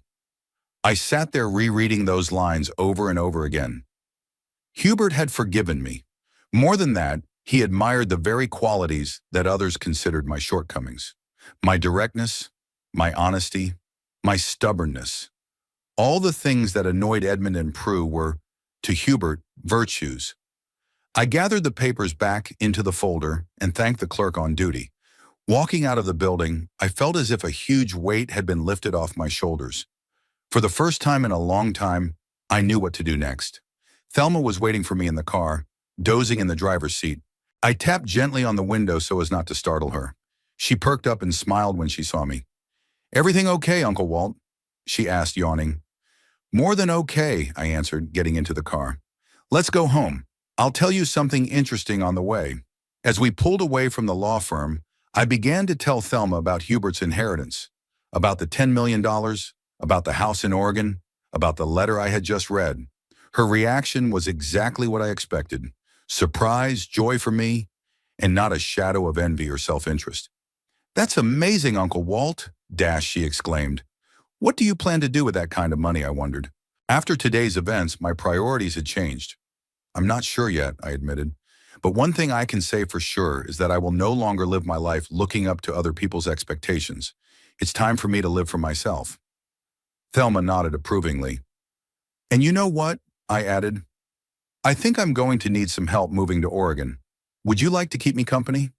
I sat there rereading those lines over and over again. Hubert had forgiven me. More than that, he admired the very qualities that others considered my shortcomings. My directness, my honesty, my stubbornness. All the things that annoyed Edmund and Prue were, to Hubert, virtues. I gathered the papers back into the folder and thanked the clerk on duty. Walking out of the building, I felt as if a huge weight had been lifted off my shoulders. For the first time in a long time, I knew what to do next. Thelma was waiting for me in the car, dozing in the driver's seat. I tapped gently on the window so as not to startle her. She perked up and smiled when she saw me. "Everything okay, Uncle Walt?" she asked, yawning. "More than okay," I answered, getting into the car. "Let's go home. I'll tell you something interesting on the way." As we pulled away from the law firm, I began to tell Thelma about Hubert's inheritance, about the $10 million, about the house in Oregon, about the letter I had just read. Her reaction was exactly what I expected: surprise, joy for me, and not a shadow of envy or self-interest. "That's amazing, Uncle Walt," she exclaimed. "What do you plan to do with that kind of money?" I wondered. After today's events, my priorities had changed. "I'm not sure yet," I admitted. "But one thing I can say for sure is that I will no longer live my life looking up to other people's expectations. It's time for me to live for myself." Thelma nodded approvingly. "And you know what?" I added. "I think I'm going to need some help moving to Oregon. Would you like to keep me company?"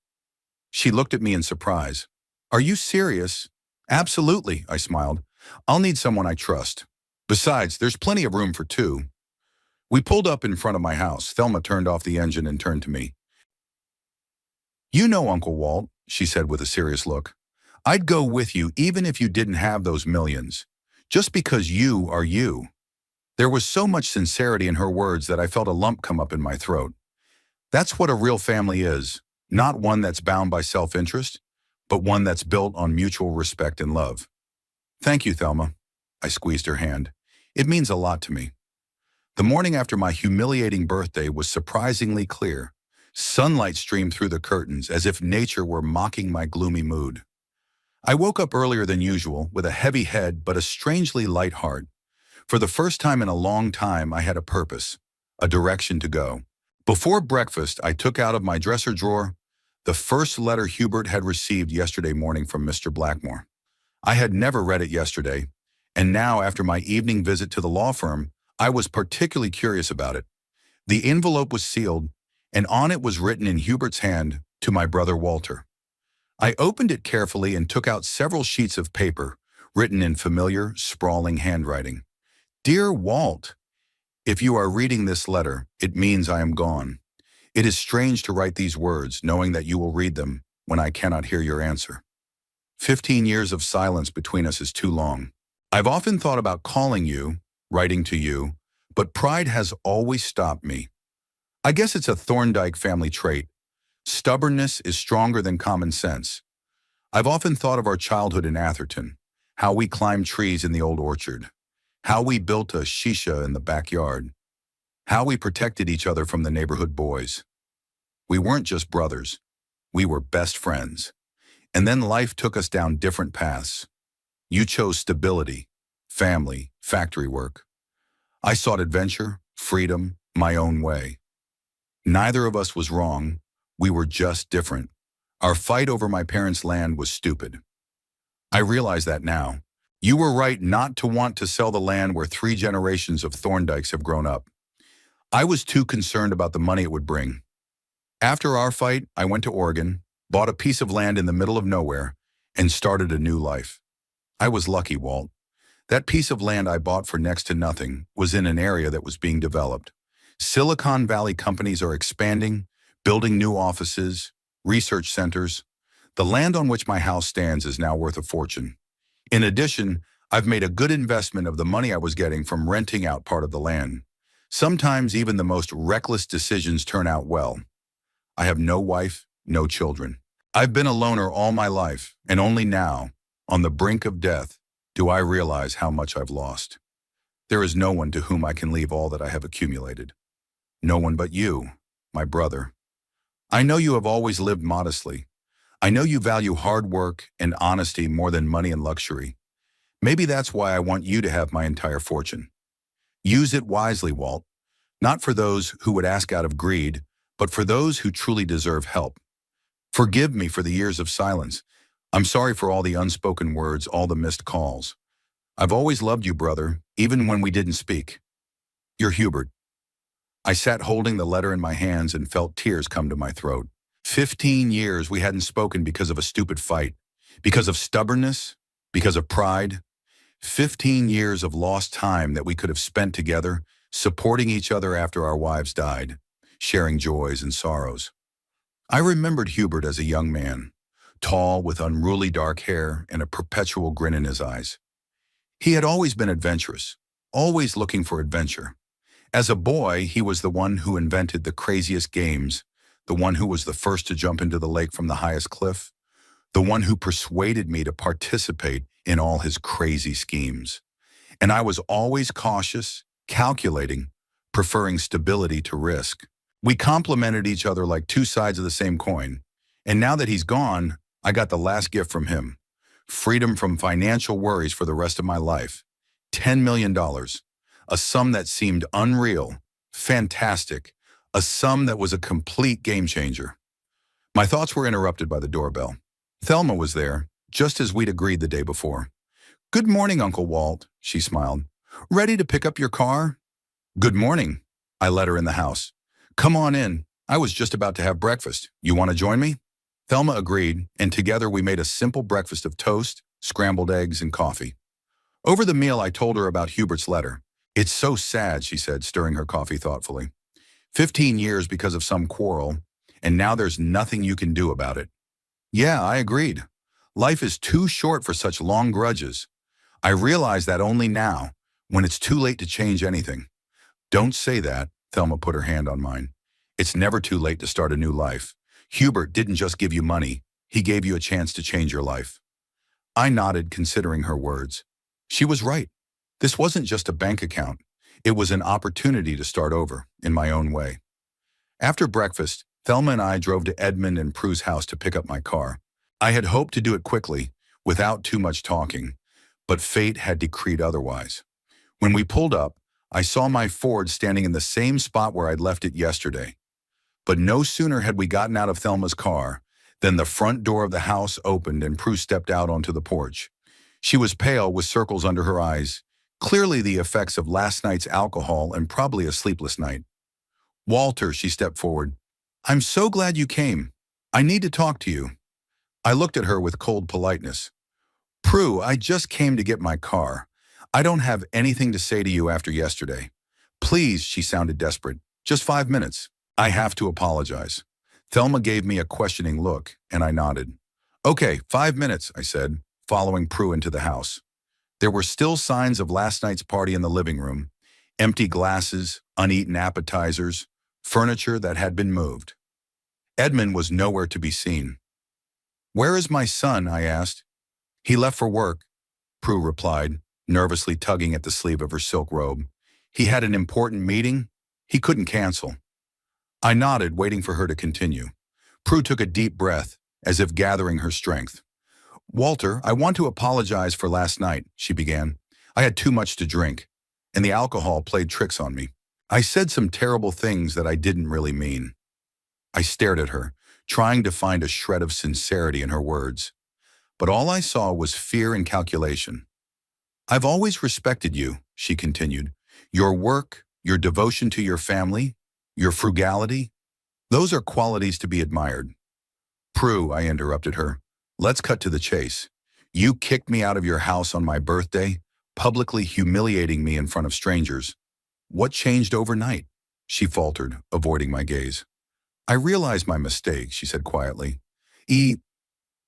She looked at me in surprise. "Are you serious?" "Absolutely," I smiled. "I'll need someone I trust. Besides, there's plenty of room for two." We pulled up in front of my house. Thelma turned off the engine and turned to me. "You know, Uncle Walt," she said with a serious look, "I'd go with you even if you didn't have those millions, just because you are you." There was so much sincerity in her words that I felt a lump come up in my throat. That's what a real family is, not one that's bound by self-interest, but one that's built on mutual respect and love. "Thank you, Thelma." I squeezed her hand. "It means a lot to me." The morning after my humiliating birthday was surprisingly clear. Sunlight streamed through the curtains as if nature were mocking my gloomy mood. I woke up earlier than usual with a heavy head but a strangely light heart. For the first time in a long time, I had a purpose, a direction to go. Before breakfast, I took out of my dresser drawer the first letter Hubert had received yesterday morning from Mr. Blackmore. I had never read it yesterday, and now, after my evening visit to the law firm, I was particularly curious about it. The envelope was sealed, and on it was written in Hubert's hand, "To my brother Walter." I opened it carefully and took out several sheets of paper, written in familiar, sprawling handwriting. "Dear Walt, if you are reading this letter, it means I am gone. It is strange to write these words, knowing that you will read them when I cannot hear your answer. 15 years of silence between us is too long. I've often thought about calling you, writing to you, but pride has always stopped me. I guess it's a Thorndike family trait. Stubbornness is stronger than common sense. I've often thought of our childhood in Atherton, how we climbed trees in the old orchard, how we built a shisha in the backyard, how we protected each other from the neighborhood boys. We weren't just brothers. We were best friends. And then life took us down different paths. You chose stability, family, factory work. I sought adventure, freedom, my own way. Neither of us was wrong. We were just different. Our fight over my parents' land was stupid. I realize that now. You were right not to want to sell the land where 3 generations of Thorndikes have grown up. I was too concerned about the money it would bring. After our fight, I went to Oregon, bought a piece of land in the middle of nowhere, and started a new life. I was lucky, Walt. That piece of land I bought for next to nothing was in an area that was being developed. Silicon Valley companies are expanding, building new offices, research centers. The land on which my house stands is now worth a fortune. In addition, I've made a good investment of the money I was getting from renting out part of the land. Sometimes even the most reckless decisions turn out well. I have no wife, no children. I've been a loner all my life, and only now, on the brink of death, do I realize how much I've lost. There is no one to whom I can leave all that I have accumulated. No one but you, my brother. I know you have always lived modestly. I know you value hard work and honesty more than money and luxury. Maybe that's why I want you to have my entire fortune. Use it wisely, Walt. Not for those who would ask out of greed, but for those who truly deserve help. Forgive me for the years of silence. I'm sorry for all the unspoken words, all the missed calls. I've always loved you, brother, even when we didn't speak. You're Hubert. I sat holding the letter in my hands and felt tears come to my throat. 15 years we hadn't spoken because of a stupid fight, because of stubbornness, because of pride. 15 years of lost time that we could have spent together, supporting each other after our wives died, sharing joys and sorrows. I remembered Hubert as a young man, tall with unruly dark hair and a perpetual grin in his eyes. He had always been adventurous, always looking for adventure. As a boy, he was the one who invented the craziest games, the one who was the first to jump into the lake from the highest cliff, the one who persuaded me to participate in all his crazy schemes. And I was always cautious, calculating, preferring stability to risk. We complemented each other like two sides of the same coin. And now that he's gone, I got the last gift from him. Freedom from financial worries for the rest of my life. $10 million. A sum that seemed unreal, fantastic, a sum that was a complete game changer. My thoughts were interrupted by the doorbell. Thelma was there, just as we'd agreed the day before. "Good morning, Uncle Walt," she smiled. "Ready to pick up your car?" "Good morning." I let her in the house. "Come on in. I was just about to have breakfast. You want to join me?" Thelma agreed, and together we made a simple breakfast of toast, scrambled eggs, and coffee. Over the meal, I told her about Hubert's letter. "It's so sad," she said, stirring her coffee thoughtfully. 15 years because of some quarrel, and now there's nothing you can do about it. Yeah, I agreed. Life is too short for such long grudges. I realize that only now, when it's too late to change anything. Don't say that, Thelma put her hand on mine. It's never too late to start a new life. Hubert didn't just give you money, he gave you a chance to change your life. I nodded, considering her words. She was right. This wasn't just a bank account. It was an opportunity to start over, in my own way. After breakfast, Thelma and I drove to Edmund and Prue's house to pick up my car. I had hoped to do it quickly, without too much talking, but fate had decreed otherwise. When we pulled up, I saw my Ford standing in the same spot where I'd left it yesterday. But no sooner had we gotten out of Thelma's car than the front door of the house opened and Prue stepped out onto the porch. She was pale with circles under her eyes, clearly the effects of last night's alcohol and probably a sleepless night. "Walter," she stepped forward. "I'm so glad you came. I need to talk to you." I looked at her with cold politeness. "Prue, I just came to get my car. I don't have anything to say to you after yesterday. Please," she sounded desperate, "just 5 minutes. I have to apologize." Thelma gave me a questioning look, and I nodded. "Okay, 5 minutes," I said, following Prue into the house. There were still signs of last night's party in the living room. Empty glasses, uneaten appetizers, furniture that had been moved. Edmund was nowhere to be seen. "Where is my son?" I asked. "He left for work," Prue replied, nervously tugging at the sleeve of her silk robe. "He had an important meeting. He couldn't cancel." I nodded, waiting for her to continue. Prue took a deep breath, as if gathering her strength. "Walter, I want to apologize for last night," she began. "I had too much to drink, and the alcohol played tricks on me. I said some terrible things that I didn't really mean." I stared at her, trying to find a shred of sincerity in her words. But all I saw was fear and calculation. "I've always respected you," she continued. "Your work, your devotion to your family, your frugality, those are qualities to be admired." "Prue," I interrupted her, "let's cut to the chase. You kicked me out of your house on my birthday, publicly humiliating me in front of strangers. What changed overnight?" she faltered, avoiding my gaze. "I realized my mistake," she said quietly.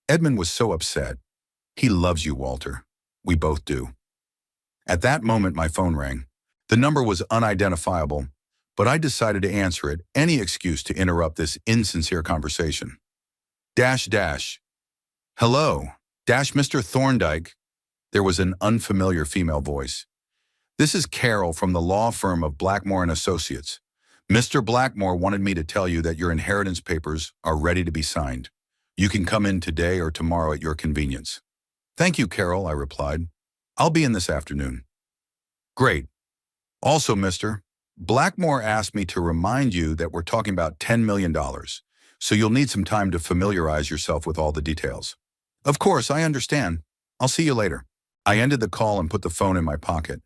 Edmund was so upset. He loves you, Walter. We both do." At that moment, my phone rang. The number was unidentifiable, but I decided to answer it, any excuse to interrupt this insincere conversation. "Hello, Mr. Thorndyke." There was an unfamiliar female voice. "This is Carol from the law firm of Blackmore and Associates. Mr. Blackmore wanted me to tell you that your inheritance papers are ready to be signed. You can come in today or tomorrow at your convenience." "Thank you, Carol," I replied. "I'll be in this afternoon." "Great. Also, Mr. Blackmore asked me to remind you that we're talking about $10 million, so you'll need some time to familiarize yourself with all the details." "Of course, I understand. I'll see you later." I ended the call and put the phone in my pocket.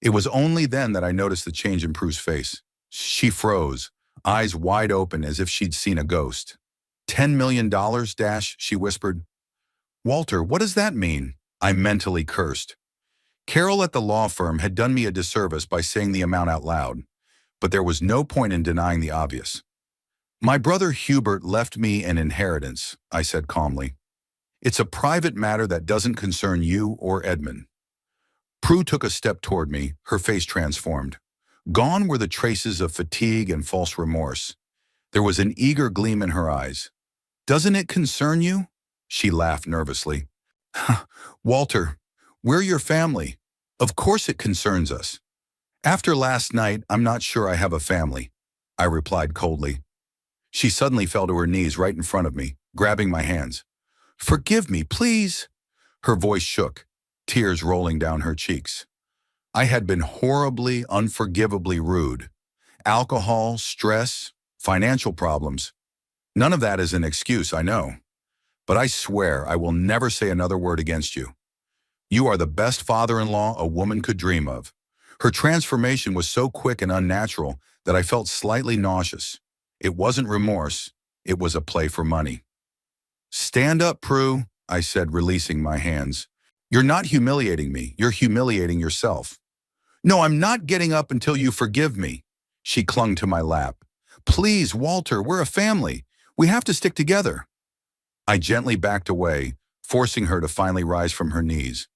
It was only then that I noticed the change in Prue's face. She froze, eyes wide open as if she'd seen a ghost. $10 million, Dash, she whispered. Walter, what does that mean? I mentally cursed. Carol at the law firm had done me a disservice by saying the amount out loud, but there was no point in denying the obvious. My brother Hubert left me an inheritance, I said calmly. It's a private matter that doesn't concern you or Edmund. Prue took a step toward me, her face transformed. Gone were the traces of fatigue and false remorse. There was an eager gleam in her eyes. Doesn't it concern you? She laughed nervously. Walter, we're your family. Of course it concerns us. After last night, I'm not sure I have a family, I replied coldly. She suddenly fell to her knees right in front of me, grabbing my hands. Forgive me, please. Her voice shook, tears rolling down her cheeks. I had been horribly, unforgivably rude. Alcohol, stress, financial problems. None of that is an excuse, I know. But I swear I will never say another word against you. You are the best father-in-law a woman could dream of. Her transformation was so quick and unnatural that I felt slightly nauseous. It wasn't remorse, it was a play for money. Stand up, Prue, I said, releasing my hands. You're not humiliating me, you're humiliating yourself. No, I'm not getting up until you forgive me. She clung to my lap. Please, Walter, we're a family. We have to stick together. I gently backed away, forcing her to finally rise from her knees.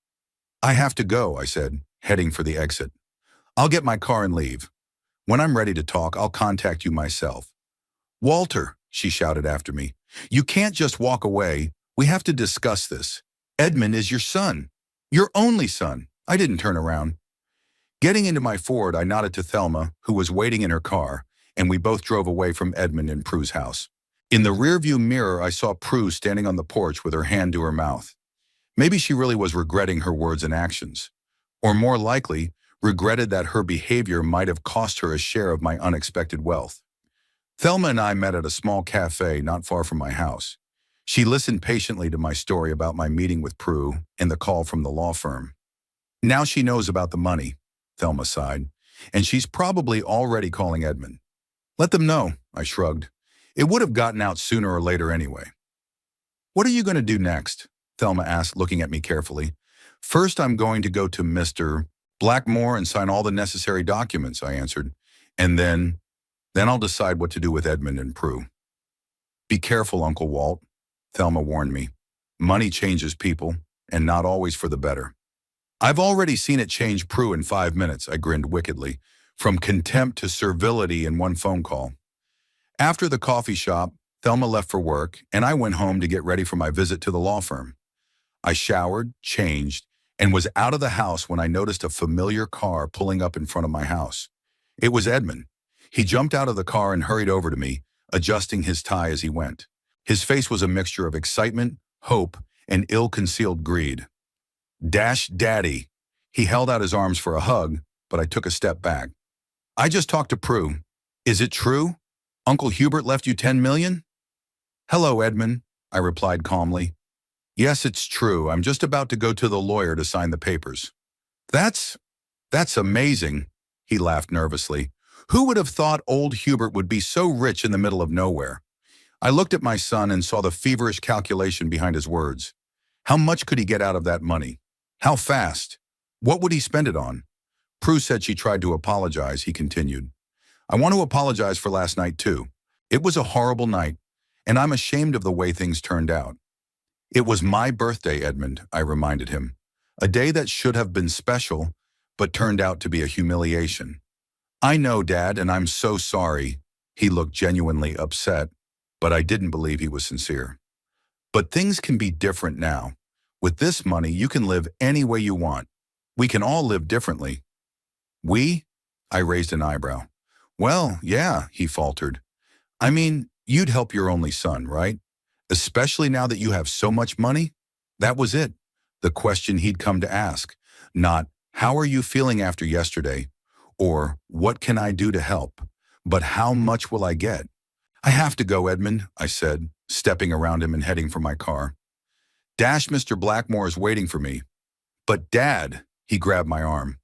I have to go, I said, heading for the exit. I'll get my car and leave. When I'm ready to talk, I'll contact you myself. Walter, she shouted after me, you can't just walk away. We have to discuss this. Edmund is your son. Your only son. I didn't turn around. Getting into my Ford, I nodded to Thelma, who was waiting in her car, and we both drove away from Edmund and Prue's house. In the rearview mirror, I saw Prue standing on the porch with her hand to her mouth. Maybe she really was regretting her words and actions. Or more likely, regretted that her behavior might have cost her a share of my unexpected wealth. Thelma and I met at a small cafe not far from my house. She listened patiently to my story about my meeting with Prue and the call from the law firm. Now she knows about the money, Thelma sighed, and she's probably already calling Edmund. Let them know, I shrugged. It would have gotten out sooner or later anyway. What are you going to do next? Thelma asked, looking at me carefully. First, I'm going to go to Mr. Blackmore and sign all the necessary documents, I answered. And then I'll decide what to do with Edmund and Prue. Be careful, Uncle Walt, Thelma warned me. Money changes people, and not always for the better. I've already seen it change Prue in 5 minutes, I grinned wickedly, from contempt to servility in one phone call. After the coffee shop, Thelma left for work, and I went home to get ready for my visit to the law firm. I showered, changed, and was out of the house when I noticed a familiar car pulling up in front of my house. It was Edmund. He jumped out of the car and hurried over to me, adjusting his tie as he went. His face was a mixture of excitement, hope, and ill-concealed greed. Dash Daddy. He held out his arms for a hug, but I took a step back. I just talked to Prue. Is it true? Uncle Hubert left you $10 million? Hello, Edmund, I replied calmly. Yes, it's true. I'm just about to go to the lawyer to sign the papers. That's amazing, he laughed nervously. Who would have thought old Hubert would be so rich in the middle of nowhere? I looked at my son and saw the feverish calculation behind his words. How much could he get out of that money? How fast? What would he spend it on? Prue said she tried to apologize, he continued. I want to apologize for last night too. It was a horrible night, and I'm ashamed of the way things turned out. It was my birthday, Edmund, I reminded him. A day that should have been special, but turned out to be a humiliation. I know, Dad, and I'm so sorry. He looked genuinely upset, but I didn't believe he was sincere. But things can be different now. With this money, you can live any way you want. We can all live differently. We? I raised an eyebrow. Well, yeah, he faltered. I mean, you'd help your only son, right? Especially now that you have so much money? That was it. The question he'd come to ask. Not, how are you feeling after yesterday? Or, what can I do to help? But how much will I get? I have to go, Edmund, I said, stepping around him and heading for my car. Dash, Mr. Blackmore is waiting for me. But Dad, he grabbed my arm.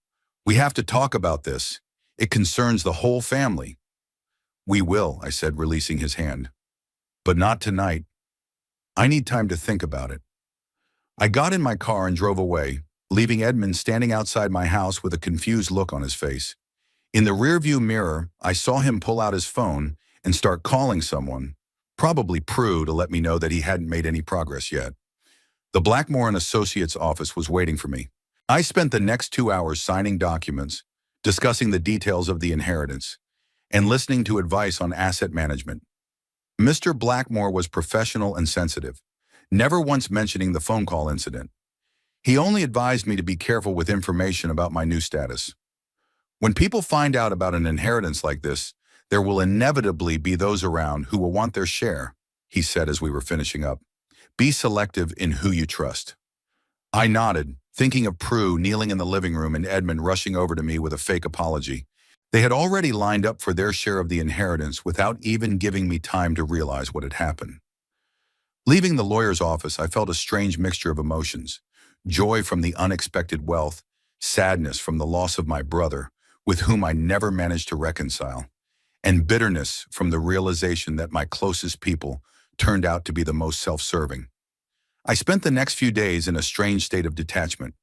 We have to talk about this. It concerns the whole family. We will, I said, releasing his hand. But not tonight. I need time to think about it. I got in my car and drove away, leaving Edmund standing outside my house with a confused look on his face. In the rearview mirror, I saw him pull out his phone and start calling someone, probably Prue, to let me know that he hadn't made any progress yet. The Blackmore and Associates office was waiting for me. I spent the next 2 hours signing documents, discussing the details of the inheritance, and listening to advice on asset management. Mr. Blackmore was professional and sensitive, never once mentioning the phone call incident. He only advised me to be careful with information about my new status. When people find out about an inheritance like this, there will inevitably be those around who will want their share, he said as we were finishing up. Be selective in who you trust. I nodded, thinking of Prue kneeling in the living room and Edmund rushing over to me with a fake apology. They had already lined up for their share of the inheritance without even giving me time to realize what had happened. Leaving the lawyer's office, I felt a strange mixture of emotions. Joy from the unexpected wealth, sadness from the loss of my brother, with whom I never managed to reconcile, and bitterness from the realization that my closest people turned out to be the most self-serving. I spent the next few days in a strange state of detachment.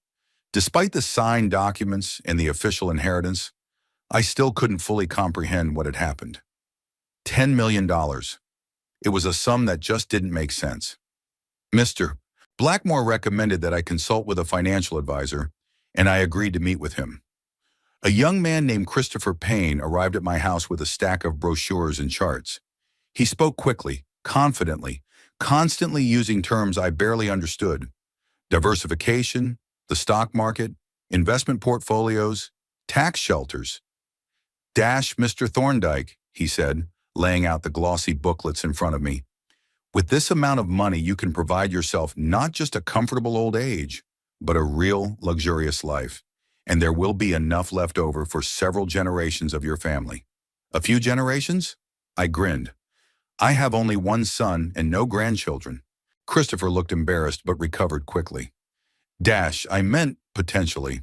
Despite the signed documents and the official inheritance, I still couldn't fully comprehend what had happened. $10 million. It was a sum that just didn't make sense. Mr. Blackmore recommended that I consult with a financial advisor, and I agreed to meet with him. A young man named Christopher Payne arrived at my house with a stack of brochures and charts. He spoke quickly, confidently, constantly using terms I barely understood. Diversification, the stock market, investment portfolios, tax shelters. Mr. Thorndyke, he said, laying out the glossy booklets in front of me. With this amount of money, you can provide yourself not just a comfortable old age, but a real luxurious life. And there will be enough left over for several generations of your family. A few generations? I grinned. I have only one son and no grandchildren. Christopher looked embarrassed but recovered quickly. I meant potentially.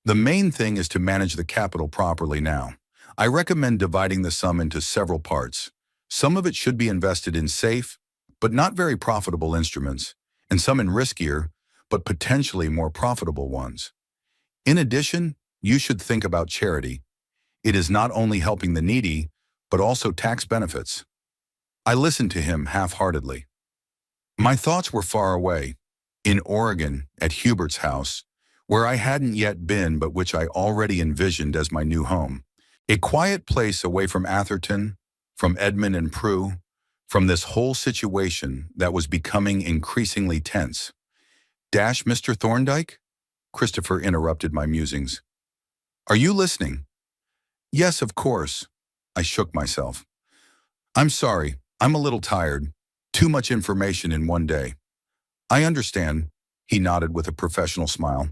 The main thing is to manage the capital properly now. I recommend dividing the sum into several parts. Some of it should be invested in safe, but not very profitable instruments, and some in riskier, but potentially more profitable ones. In addition, you should think about charity. It is not only helping the needy, but also tax benefits. I listened to him half-heartedly. My thoughts were far away, in Oregon, at Hubert's house, where I hadn't yet been but which I already envisioned as my new home. A quiet place away from Atherton, from Edmund and Prue, from this whole situation that was becoming increasingly tense. Mr. Thorndyke? Christopher interrupted my musings. Are you listening? Yes, of course. I shook myself. I'm sorry, I'm a little tired. Too much information in one day. I understand, he nodded with a professional smile.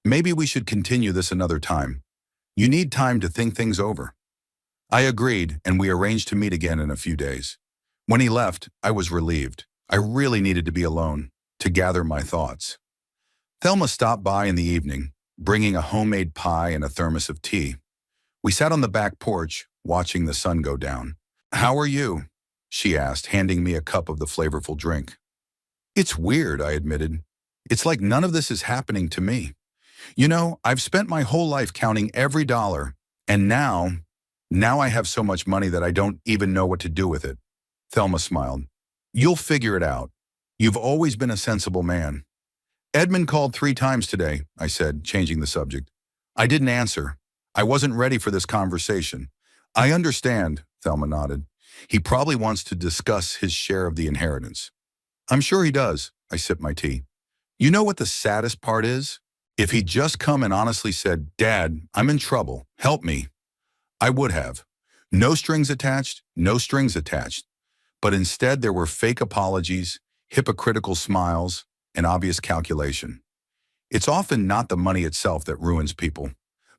Maybe we should continue this another time. You need time to think things over. I agreed, and we arranged to meet again in a few days. When he left, I was relieved. I really needed to be alone, to gather my thoughts. Thelma stopped by in the evening, bringing a homemade pie and a thermos of tea. We sat on the back porch, watching the sun go down. How are you? She asked, handing me a cup of the flavorful drink. It's weird, I admitted. It's like none of this is happening to me. You know, I've spent my whole life counting every dollar, and now I have so much money that I don't even know what to do with it. Thelma smiled. You'll figure it out. You've always been a sensible man. Edmund called 3 times today, I said, changing the subject. I didn't answer. I wasn't ready for this conversation. I understand, Thelma nodded. He probably wants to discuss his share of the inheritance. I'm sure he does, I sipped my tea. You know what the saddest part is? If he'd just come and honestly said, Dad, I'm in trouble, help me, I would have. No strings attached, no strings attached. But instead there were fake apologies, hypocritical smiles, and obvious calculation. It's often not the money itself that ruins people,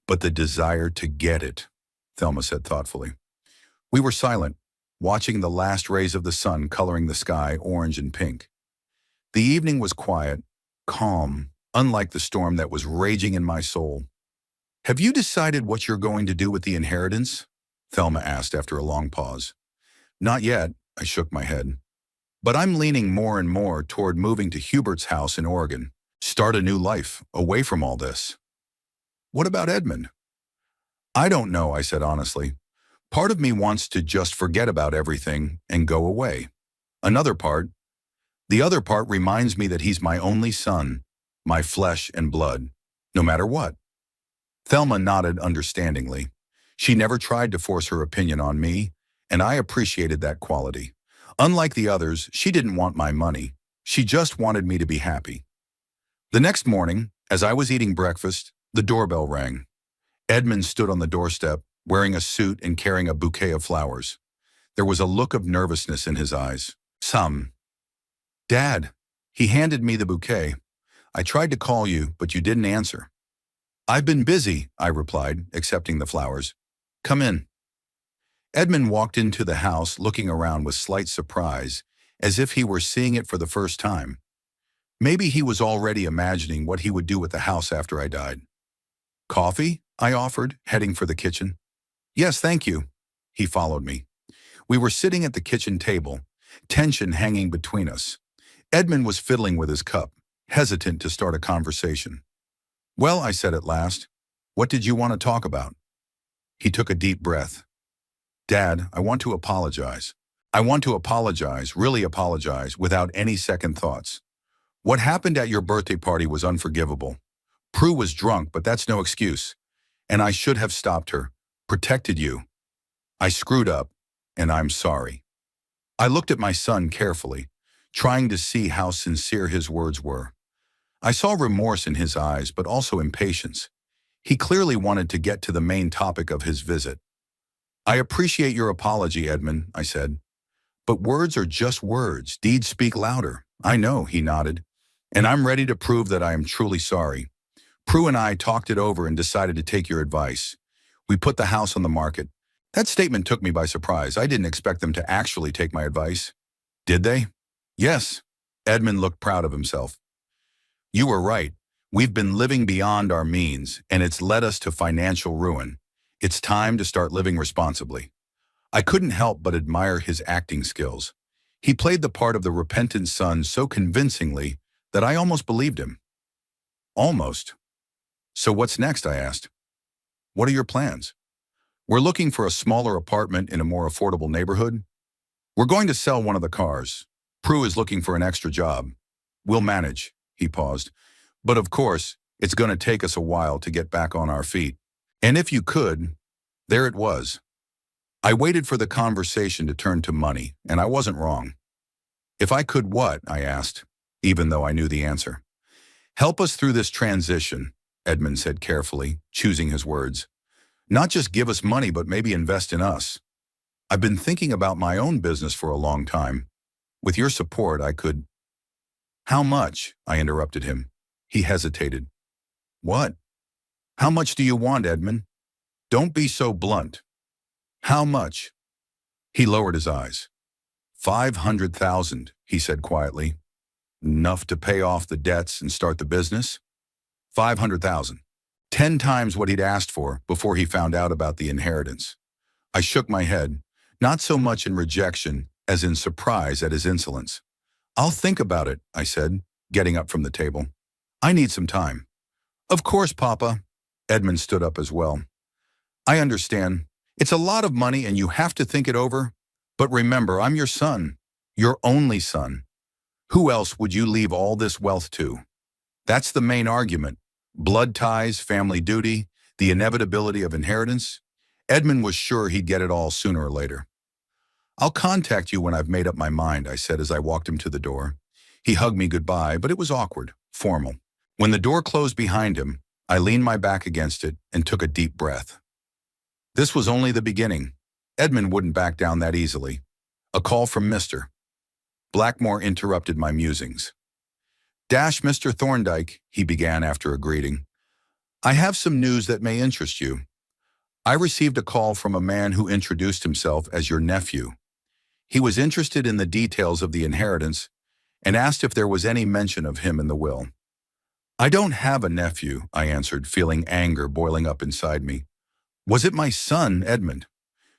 but the desire to get it, Thelma said thoughtfully. We were silent, watching the last rays of the sun coloring the sky orange and pink. The evening was quiet, calm, unlike the storm that was raging in my soul. Have you decided what you're going to do with the inheritance? Thelma asked after a long pause. Not yet, I shook my head. But I'm leaning more and more toward moving to Hubert's house in Oregon. Start a new life, away from all this. What about Edmund? I don't know, I said honestly. Part of me wants to just forget about everything and go away. The other part reminds me that he's my only son, my flesh and blood, no matter what. Thelma nodded understandingly. She never tried to force her opinion on me, and I appreciated that quality. Unlike the others, she didn't want my money. She just wanted me to be happy. The next morning, as I was eating breakfast, the doorbell rang. Edmund stood on the doorstep, wearing a suit and carrying a bouquet of flowers. There was a look of nervousness in his eyes. Dad, he handed me the bouquet. I tried to call you, but you didn't answer. I've been busy, I replied, accepting the flowers. Come in. Edmund walked into the house looking around with slight surprise, as if he were seeing it for the first time. Maybe he was already imagining what he would do with the house after I died. Coffee? I offered, heading for the kitchen. Yes, thank you. He followed me. We were sitting at the kitchen table, tension hanging between us. Edmund was fiddling with his cup, hesitant to start a conversation. Well, I said at last, what did you want to talk about? He took a deep breath. Dad, I want to apologize. I want to apologize, really apologize, without any second thoughts. What happened at your birthday party was unforgivable. Prue was drunk, but that's no excuse. And I should have stopped her, protected you. I screwed up, and I'm sorry. I looked at my son carefully, trying to see how sincere his words were. I saw remorse in his eyes, but also impatience. He clearly wanted to get to the main topic of his visit. I appreciate your apology, Edmund, I said. But words are just words. Deeds speak louder. I know, he nodded. And I'm ready to prove that I am truly sorry. Prue and I talked it over and decided to take your advice. We put the house on the market. That statement took me by surprise. I didn't expect them to actually take my advice. Did they? Yes. Edmund looked proud of himself. You were right. We've been living beyond our means, and it's led us to financial ruin. It's time to start living responsibly. I couldn't help but admire his acting skills. He played the part of the repentant son so convincingly that I almost believed him. Almost. So what's next, I asked. What are your plans? We're looking for a smaller apartment in a more affordable neighborhood. We're going to sell one of the cars. Prue is looking for an extra job. We'll manage, he paused. But of course, it's going to take us a while to get back on our feet. And if you could, there it was. I waited for the conversation to turn to money, and I wasn't wrong. If I could what? I asked, even though I knew the answer. Help us through this transition, Edmund said carefully, choosing his words. Not just give us money, but maybe invest in us. I've been thinking about my own business for a long time. With your support, I could... How much? I interrupted him. He hesitated. What? How much do you want, Edmund? Don't be so blunt. How much? He lowered his eyes. 500,000, he said quietly. Enough to pay off the debts and start the business? 500,000. 10 times what he'd asked for before he found out about the inheritance. I shook my head, not so much in rejection as in surprise at his insolence. I'll think about it, I said, getting up from the table. I need some time. Of course, Papa. Edmund stood up as well. I understand. It's a lot of money and you have to think it over. But remember, I'm your son, your only son. Who else would you leave all this wealth to? That's the main argument. Blood ties, family duty, the inevitability of inheritance. Edmund was sure he'd get it all sooner or later. I'll contact you when I've made up my mind, I said as I walked him to the door. He hugged me goodbye, but it was awkward, formal. When the door closed behind him, I leaned my back against it and took a deep breath. This was only the beginning. Edmund wouldn't back down that easily. A call from Mr. Blackmore interrupted my musings. Mr. Thorndyke, he began after a greeting. I have some news that may interest you. I received a call from a man who introduced himself as your nephew. He was interested in the details of the inheritance and asked if there was any mention of him in the will. I don't have a nephew, I answered, feeling anger boiling up inside me. Was it my son, Edmund?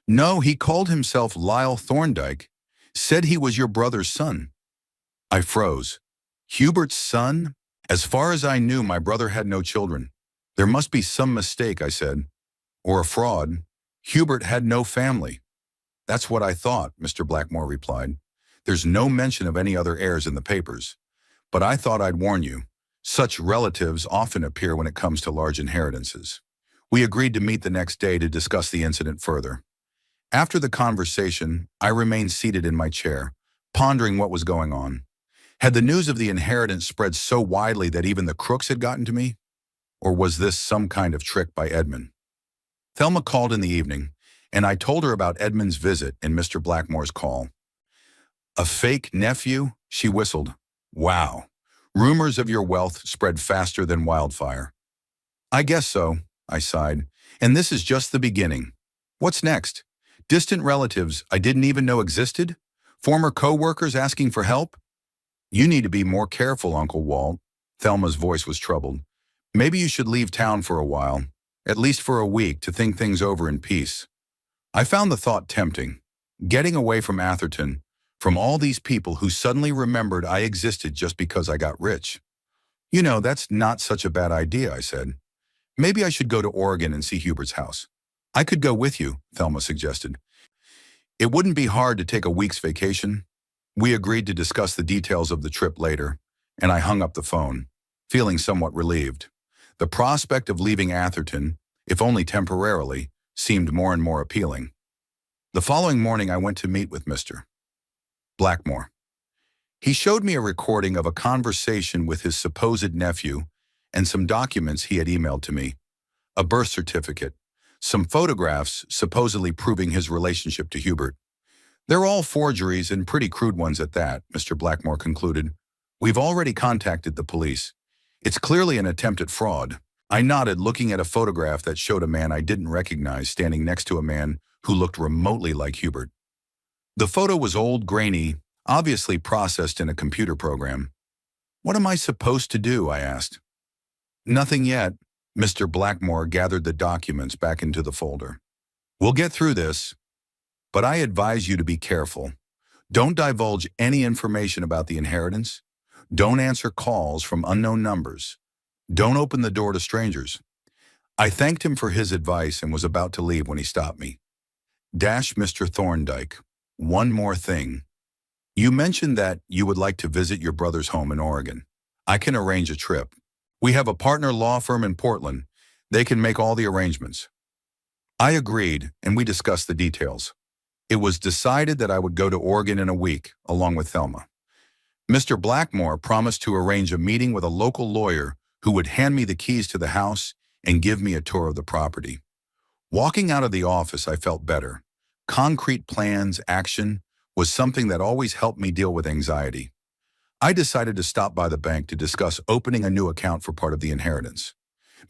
No, he called himself Lyle Thorndyke, said he was your brother's son. I froze. Hubert's son? As far as I knew, my brother had no children. There must be some mistake, I said, or a fraud. Hubert had no family. That's what I thought, Mr. Blackmore replied. There's no mention of any other heirs in the papers. But I thought I'd warn you. Such relatives often appear when it comes to large inheritances. We agreed to meet the next day to discuss the incident further. After the conversation, I remained seated in my chair, pondering what was going on. Had the news of the inheritance spread so widely that even the crooks had gotten to me? Or was this some kind of trick by Edmund? Thelma called in the evening, and I told her about Edmund's visit and Mr. Blackmore's call. A fake nephew? She whistled. Wow. Rumors of your wealth spread faster than wildfire. I guess so, I sighed. And this is just the beginning. What's next? Distant relatives I didn't even know existed? Former co-workers asking for help? You need to be more careful, Uncle Walt. Thelma's voice was troubled. Maybe you should leave town for a while, at least for a week, to think things over in peace. I found the thought tempting. Getting away from Atherton, from all these people who suddenly remembered I existed just because I got rich. You know, that's not such a bad idea, I said. Maybe I should go to Oregon and see Hubert's house. I could go with you, Thelma suggested. It wouldn't be hard to take a week's vacation. We agreed to discuss the details of the trip later, and I hung up the phone, feeling somewhat relieved. The prospect of leaving Atherton, if only temporarily, seemed more and more appealing. The following morning I went to meet with Mr. Blackmore. He showed me a recording of a conversation with his supposed nephew and some documents he had emailed to me, a birth certificate, some photographs supposedly proving his relationship to Hubert. They're all forgeries and pretty crude ones at that, Mr. Blackmore concluded. We've already contacted the police. It's clearly an attempt at fraud. I nodded, looking at a photograph that showed a man I didn't recognize standing next to a man who looked remotely like Hubert. The photo was old, grainy, obviously processed in a computer program. What am I supposed to do? I asked. Nothing yet. Mr. Blackmore gathered the documents back into the folder. We'll get through this, but I advise you to be careful. Don't divulge any information about the inheritance. Don't answer calls from unknown numbers. Don't open the door to strangers. I thanked him for his advice and was about to leave when he stopped me. Mr. Thorndyke, one more thing. You mentioned that you would like to visit your brother's home in Oregon. I can arrange a trip. We have a partner law firm in Portland. They can make all the arrangements. I agreed, and we discussed the details. It was decided that I would go to Oregon in a week, along with Thelma. Mr. Blackmore promised to arrange a meeting with a local lawyer who would hand me the keys to the house and give me a tour of the property. Walking out of the office, I felt better. Concrete plans, action, was something that always helped me deal with anxiety. I decided to stop by the bank to discuss opening a new account for part of the inheritance.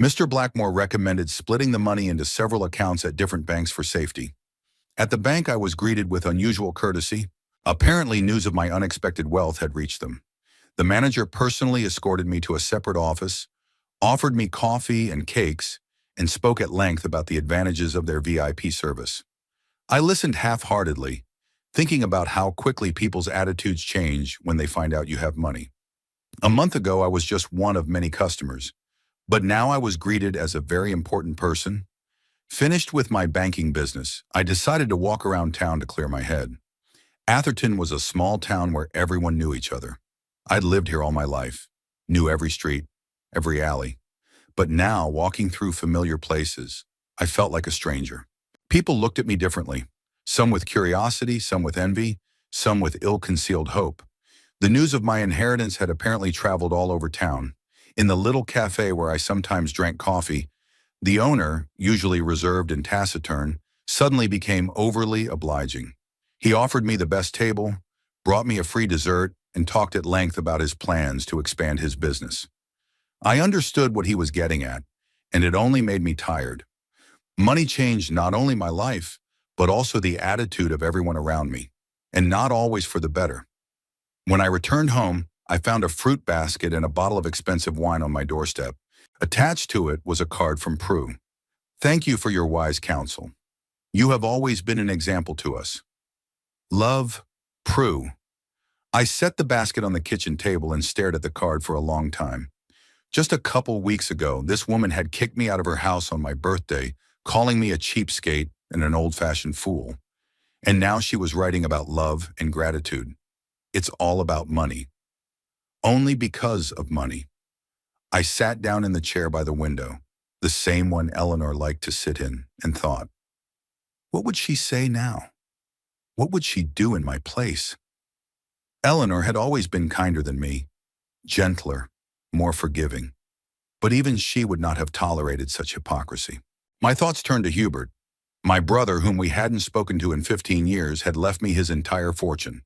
Mr. Blackmore recommended splitting the money into several accounts at different banks for safety. At the bank, I was greeted with unusual courtesy. Apparently, news of my unexpected wealth had reached them. The manager personally escorted me to a separate office, offered me coffee and cakes, and spoke at length about the advantages of their VIP service. I listened half-heartedly, thinking about how quickly people's attitudes change when they find out you have money. A month ago, I was just one of many customers, but now I was greeted as a very important person. Finished with my banking business, I decided to walk around town to clear my head. Atherton was a small town where everyone knew each other. I'd lived here all my life, knew every street, every alley. But now, walking through familiar places, I felt like a stranger. People looked at me differently, some with curiosity, some with envy, some with ill-concealed hope. The news of my inheritance had apparently traveled all over town. In the little cafe where I sometimes drank coffee, the owner, usually reserved and taciturn, suddenly became overly obliging. He offered me the best table, brought me a free dessert, and talked at length about his plans to expand his business. I understood what he was getting at, and it only made me tired. Money changed not only my life, but also the attitude of everyone around me, and not always for the better. When I returned home, I found a fruit basket and a bottle of expensive wine on my doorstep. Attached to it was a card from Prue. Thank you for your wise counsel. You have always been an example to us. Love, Prue. I set the basket on the kitchen table and stared at the card for a long time. Just a couple weeks ago, this woman had kicked me out of her house on my birthday, calling me a cheapskate and an old-fashioned fool. And now she was writing about love and gratitude. It's all about money. Only because of money. I sat down in the chair by the window, the same one Eleanor liked to sit in, and thought, what would she say now? What would she do in my place? Eleanor had always been kinder than me, gentler, more forgiving. But even she would not have tolerated such hypocrisy. My thoughts turned to Hubert. My brother, whom we hadn't spoken to in 15 years, had left me his entire fortune.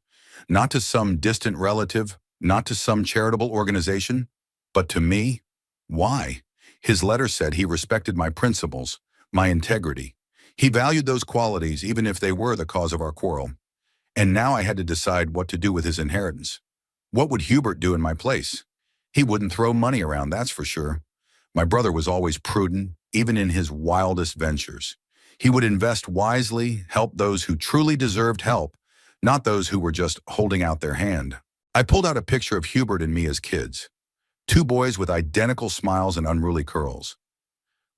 Not to some distant relative, not to some charitable organization, but to me. Why? His letter said he respected my principles, my integrity. He valued those qualities even if they were the cause of our quarrel. And now I had to decide what to do with his inheritance. What would Hubert do in my place? He wouldn't throw money around, that's for sure. My brother was always prudent, even in his wildest ventures. He would invest wisely, help those who truly deserved help, not those who were just holding out their hand. I pulled out a picture of Hubert and me as kids. Two boys with identical smiles and unruly curls.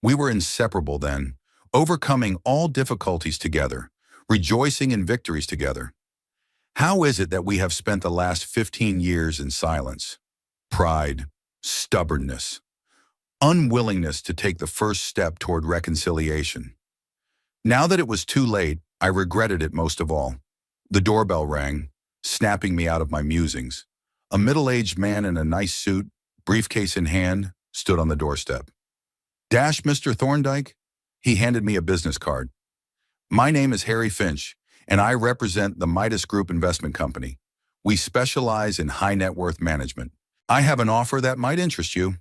We were inseparable then, overcoming all difficulties together, rejoicing in victories together. How is it that we have spent the last 15 years in silence? Pride, stubbornness, unwillingness to take the first step toward reconciliation. Now that it was too late, I regretted it most of all. The doorbell rang, snapping me out of my musings. A middle-aged man in a nice suit, briefcase in hand, stood on the doorstep. Mr. Thorndyke? He handed me a business card. My name is Harry Finch, and I represent the Midas Group Investment Company. We specialize in high net worth management. I have an offer that might interest you.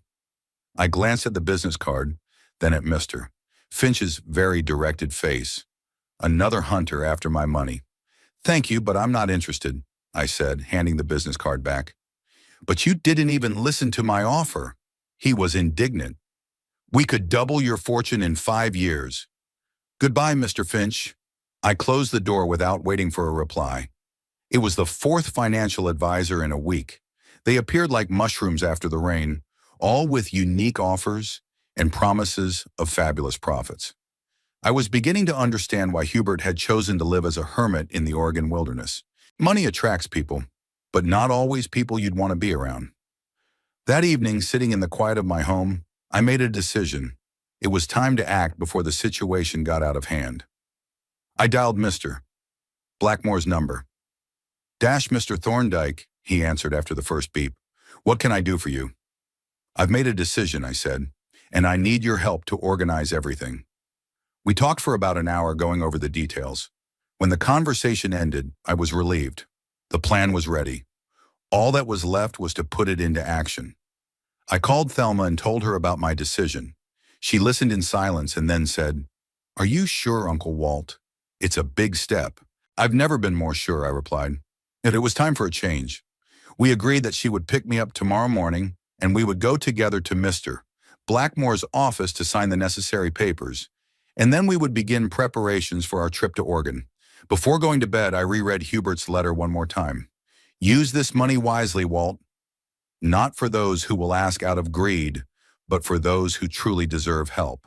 I glanced at the business card, then at Mr. Finch's very directed face. Another hunter after my money. Thank you, but I'm not interested, I said, handing the business card back. But you didn't even listen to my offer. He was indignant. We could double your fortune in 5 years. Goodbye, Mr. Finch. I closed the door without waiting for a reply. It was the fourth financial advisor in a week. They appeared like mushrooms after the rain, all with unique offers and promises of fabulous profits. I was beginning to understand why Hubert had chosen to live as a hermit in the Oregon wilderness. Money attracts people, but not always people you'd want to be around. That evening, sitting in the quiet of my home, I made a decision. It was time to act before the situation got out of hand. I dialed Mr. Blackmore's number. Mr. Thorndyke, he answered after the first beep. What can I do for you? I've made a decision, I said, and I need your help to organize everything. We talked for about an hour going over the details. When the conversation ended, I was relieved. The plan was ready. All that was left was to put it into action. I called Thelma and told her about my decision. She listened in silence and then said, Are you sure, Uncle Walt? It's a big step. I've never been more sure, I replied. Yet it was time for a change. We agreed that she would pick me up tomorrow morning and we would go together to Mr. Blackmore's office to sign the necessary papers, and then we would begin preparations for our trip to Oregon. Before going to bed, I reread Hubert's letter one more time. Use this money wisely, Walt. Not for those who will ask out of greed, but for those who truly deserve help.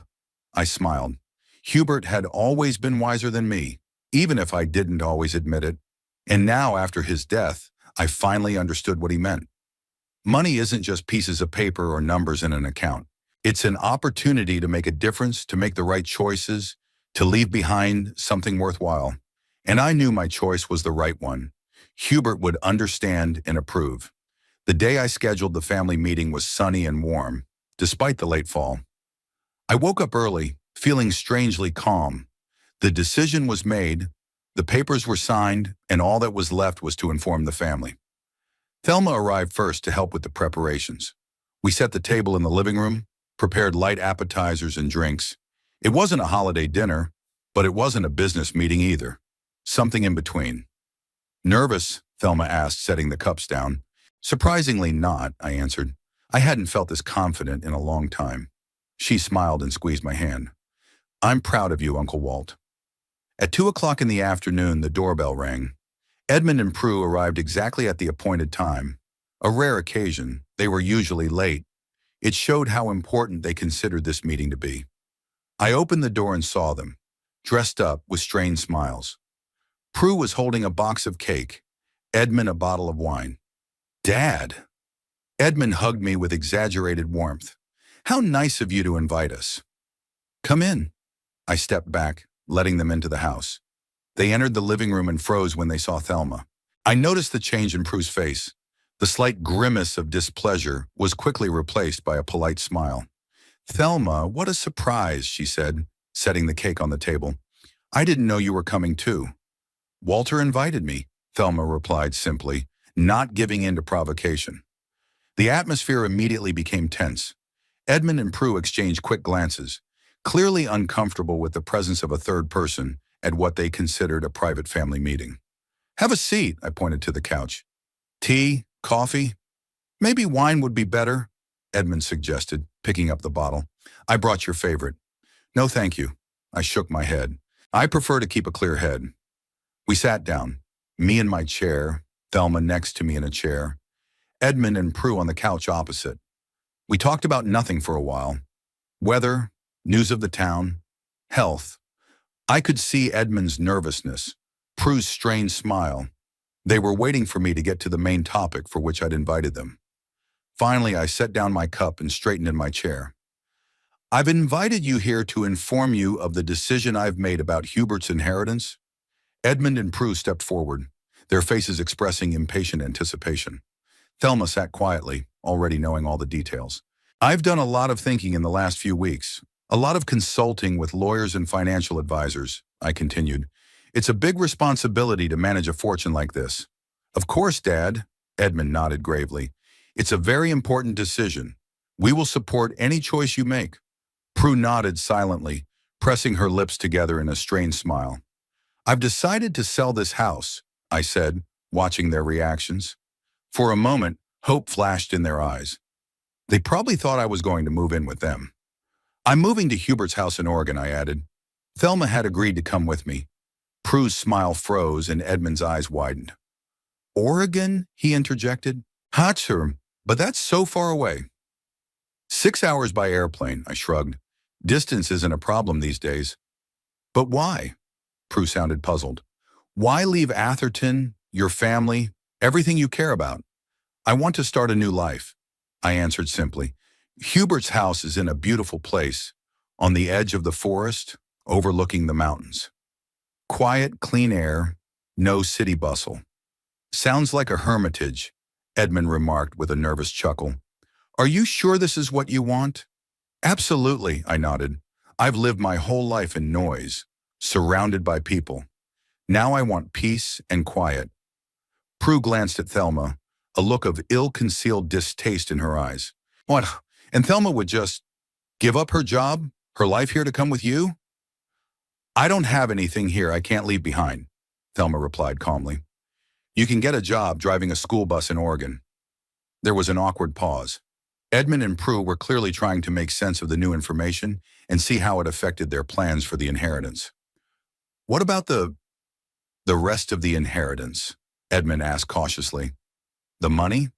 I smiled. Hubert had always been wiser than me, even if I didn't always admit it. And now, after his death, I finally understood what he meant. Money isn't just pieces of paper or numbers in an account. It's an opportunity to make a difference, to make the right choices, to leave behind something worthwhile. And I knew my choice was the right one. Hubert would understand and approve. The day I scheduled the family meeting was sunny and warm, despite the late fall. I woke up early, feeling strangely calm. The decision was made, the papers were signed, and all that was left was to inform the family. Thelma arrived first to help with the preparations. We set the table in the living room, prepared light appetizers and drinks. It wasn't a holiday dinner, but it wasn't a business meeting either. Something in between. Nervous? Thelma asked, setting the cups down. Surprisingly not, I answered. I hadn't felt this confident in a long time. She smiled and squeezed my hand. I'm proud of you, Uncle Walt. At 2 o'clock in the afternoon, the doorbell rang. Edmund and Prue arrived exactly at the appointed time. A rare occasion, they were usually late. It showed how important they considered this meeting to be. I opened the door and saw them, dressed up with strained smiles. Prue was holding a box of cake, Edmund a bottle of wine. Dad! Edmund hugged me with exaggerated warmth. How nice of you to invite us. Come in. I stepped back, letting them into the house. They entered the living room and froze when they saw Thelma. I noticed the change in Prue's face. The slight grimace of displeasure was quickly replaced by a polite smile. Thelma, what a surprise, she said, setting the cake on the table. I didn't know you were coming too. Walter invited me, Thelma replied simply, not giving in to provocation. The atmosphere immediately became tense. Edmund and Prue exchanged quick glances, clearly uncomfortable with the presence of a third person at what they considered a private family meeting. Have a seat, I pointed to the couch. Tea, coffee? Maybe wine would be better, Edmund suggested, picking up the bottle. I brought your favorite. No, thank you. I shook my head. I prefer to keep a clear head. We sat down, me in my chair, Thelma next to me in a chair, Edmund and Prue on the couch opposite. We talked about nothing for a while. Weather, news of the town, health. I could see Edmund's nervousness, Prue's strained smile. They were waiting for me to get to the main topic for which I'd invited them. Finally, I set down my cup and straightened in my chair. I've invited you here to inform you of the decision I've made about Hubert's inheritance. Edmund and Prue stepped forward, their faces expressing impatient anticipation. Thelma sat quietly, already knowing all the details. I've done a lot of thinking in the last few weeks, a lot of consulting with lawyers and financial advisors, I continued. It's a big responsibility to manage a fortune like this. Of course, Dad, Edmund nodded gravely. It's a very important decision. We will support any choice you make. Prue nodded silently, pressing her lips together in a strained smile. I've decided to sell this house, I said, watching their reactions. For a moment, hope flashed in their eyes. They probably thought I was going to move in with them. I'm moving to Hubert's house in Oregon, I added. Thelma had agreed to come with me. Prue's smile froze and Edmund's eyes widened. Oregon? He interjected. Hatsur, but that's so far away. 6 hours by airplane, I shrugged. Distance isn't a problem these days. But why? Prue sounded puzzled. Why leave Atherton, your family, everything you care about? I want to start a new life, I answered simply. Hubert's house is in a beautiful place, on the edge of the forest, overlooking the mountains. Quiet, clean air, no city bustle. Sounds like a hermitage, Edmund remarked with a nervous chuckle. Are you sure this is what you want? Absolutely, I nodded. I've lived my whole life in noise, surrounded by people. Now I want peace and quiet. Prue glanced at Thelma, a look of ill-concealed distaste in her eyes. What? And Thelma would just give up her job, her life here to come with you? I don't have anything here I can't leave behind, Thelma replied calmly. You can get a job driving a school bus in Oregon. There was an awkward pause. Edmund and Prue were clearly trying to make sense of the new information and see how it affected their plans for the inheritance. What about the rest of the inheritance? Edmund asked cautiously. The money?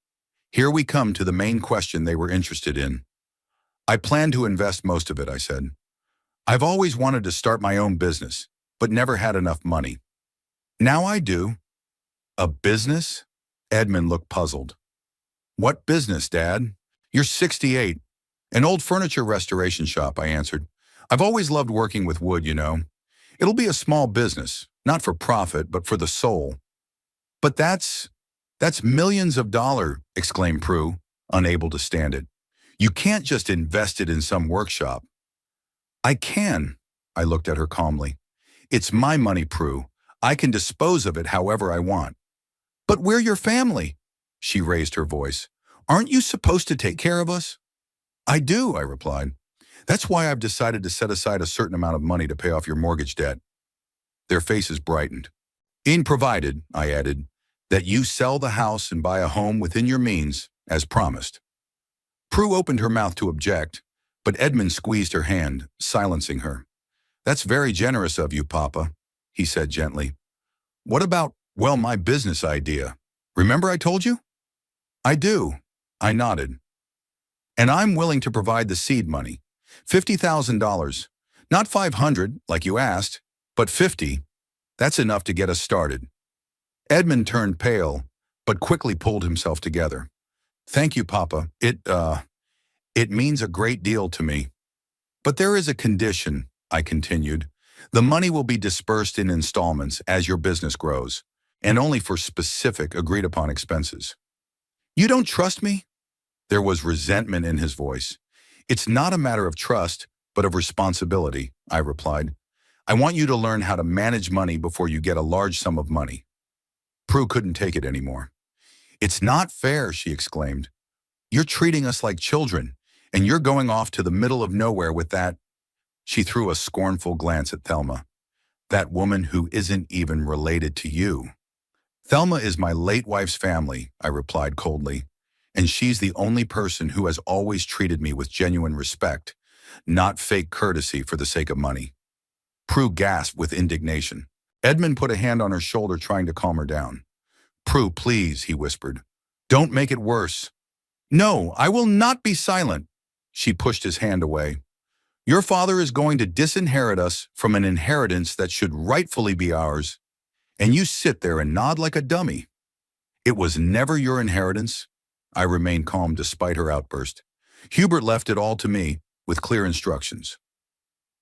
Here we come to the main question they were interested in. I plan to invest most of it, I said. I've always wanted to start my own business, but never had enough money. Now I do. A business? Edmund looked puzzled. What business, Dad? You're 68. An old furniture restoration shop, I answered. I've always loved working with wood, you know. It'll be a small business, not for profit, but for the soul. But that's millions of dollars, exclaimed Prue, unable to stand it. You can't just invest it in some workshop. I can, I looked at her calmly. It's my money, Prue. I can dispose of it however I want. But we're your family, she raised her voice. Aren't you supposed to take care of us? I do, I replied. That's why I've decided to set aside a certain amount of money to pay off your mortgage debt. Their faces brightened. In provided, I added, that you sell the house and buy a home within your means, as promised. Prue opened her mouth to object, but Edmund squeezed her hand, silencing her. That's very generous of you, Papa, he said gently. What about, well, my business idea? Remember I told you? I do, I nodded. And I'm willing to provide the seed money. $50,000. Not 500, like you asked, but 50. That's enough to get us started. Edmund turned pale, but quickly pulled himself together. Thank you, Papa. It means a great deal to me. But there is a condition, I continued. The money will be dispersed in installments as your business grows, and only for specific agreed-upon expenses. You don't trust me? There was resentment in his voice. It's not a matter of trust, but of responsibility, I replied. I want you to learn how to manage money before you get a large sum of money. Prue couldn't take it anymore. It's not fair, she exclaimed. You're treating us like children, and you're going off to the middle of nowhere with that. She threw a scornful glance at Thelma. That woman who isn't even related to you. Thelma is my late wife's family, I replied coldly, and she's the only person who has always treated me with genuine respect, not fake courtesy for the sake of money. Prue gasped with indignation. Edmund put a hand on her shoulder, trying to calm her down. Prue, please, he whispered. Don't make it worse. No, I will not be silent. She pushed his hand away. Your father is going to disinherit us from an inheritance that should rightfully be ours. And you sit there and nod like a dummy. It was never your inheritance. I remained calm despite her outburst. Hubert left it all to me, with clear instructions.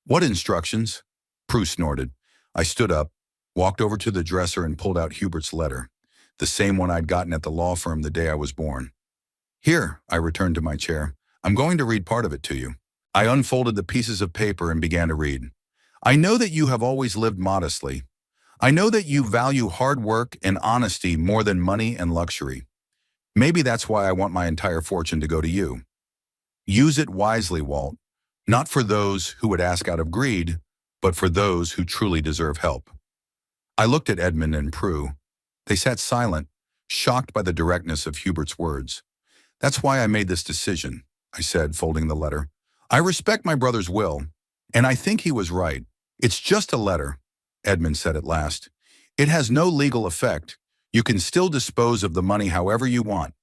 What instructions? Prue snorted. I stood up, walked over to the dresser and pulled out Hubert's letter, the same one I'd gotten at the law firm the day I was born. Here, I returned to my chair. I'm going to read part of it to you. I unfolded the pieces of paper and began to read. I know that you have always lived modestly. I know that you value hard work and honesty more than money and luxury. Maybe that's why I want my entire fortune to go to you. Use it wisely, Walt, not for those who would ask out of greed, but for those who truly deserve help. I looked at Edmund and Prue. They sat silent, shocked by the directness of Hubert's words. That's why I made this decision, I said, folding the letter. I respect my brother's will, and I think he was right. It's just a letter, Edmund said at last. It has no legal effect. You can still dispose of the money however you want.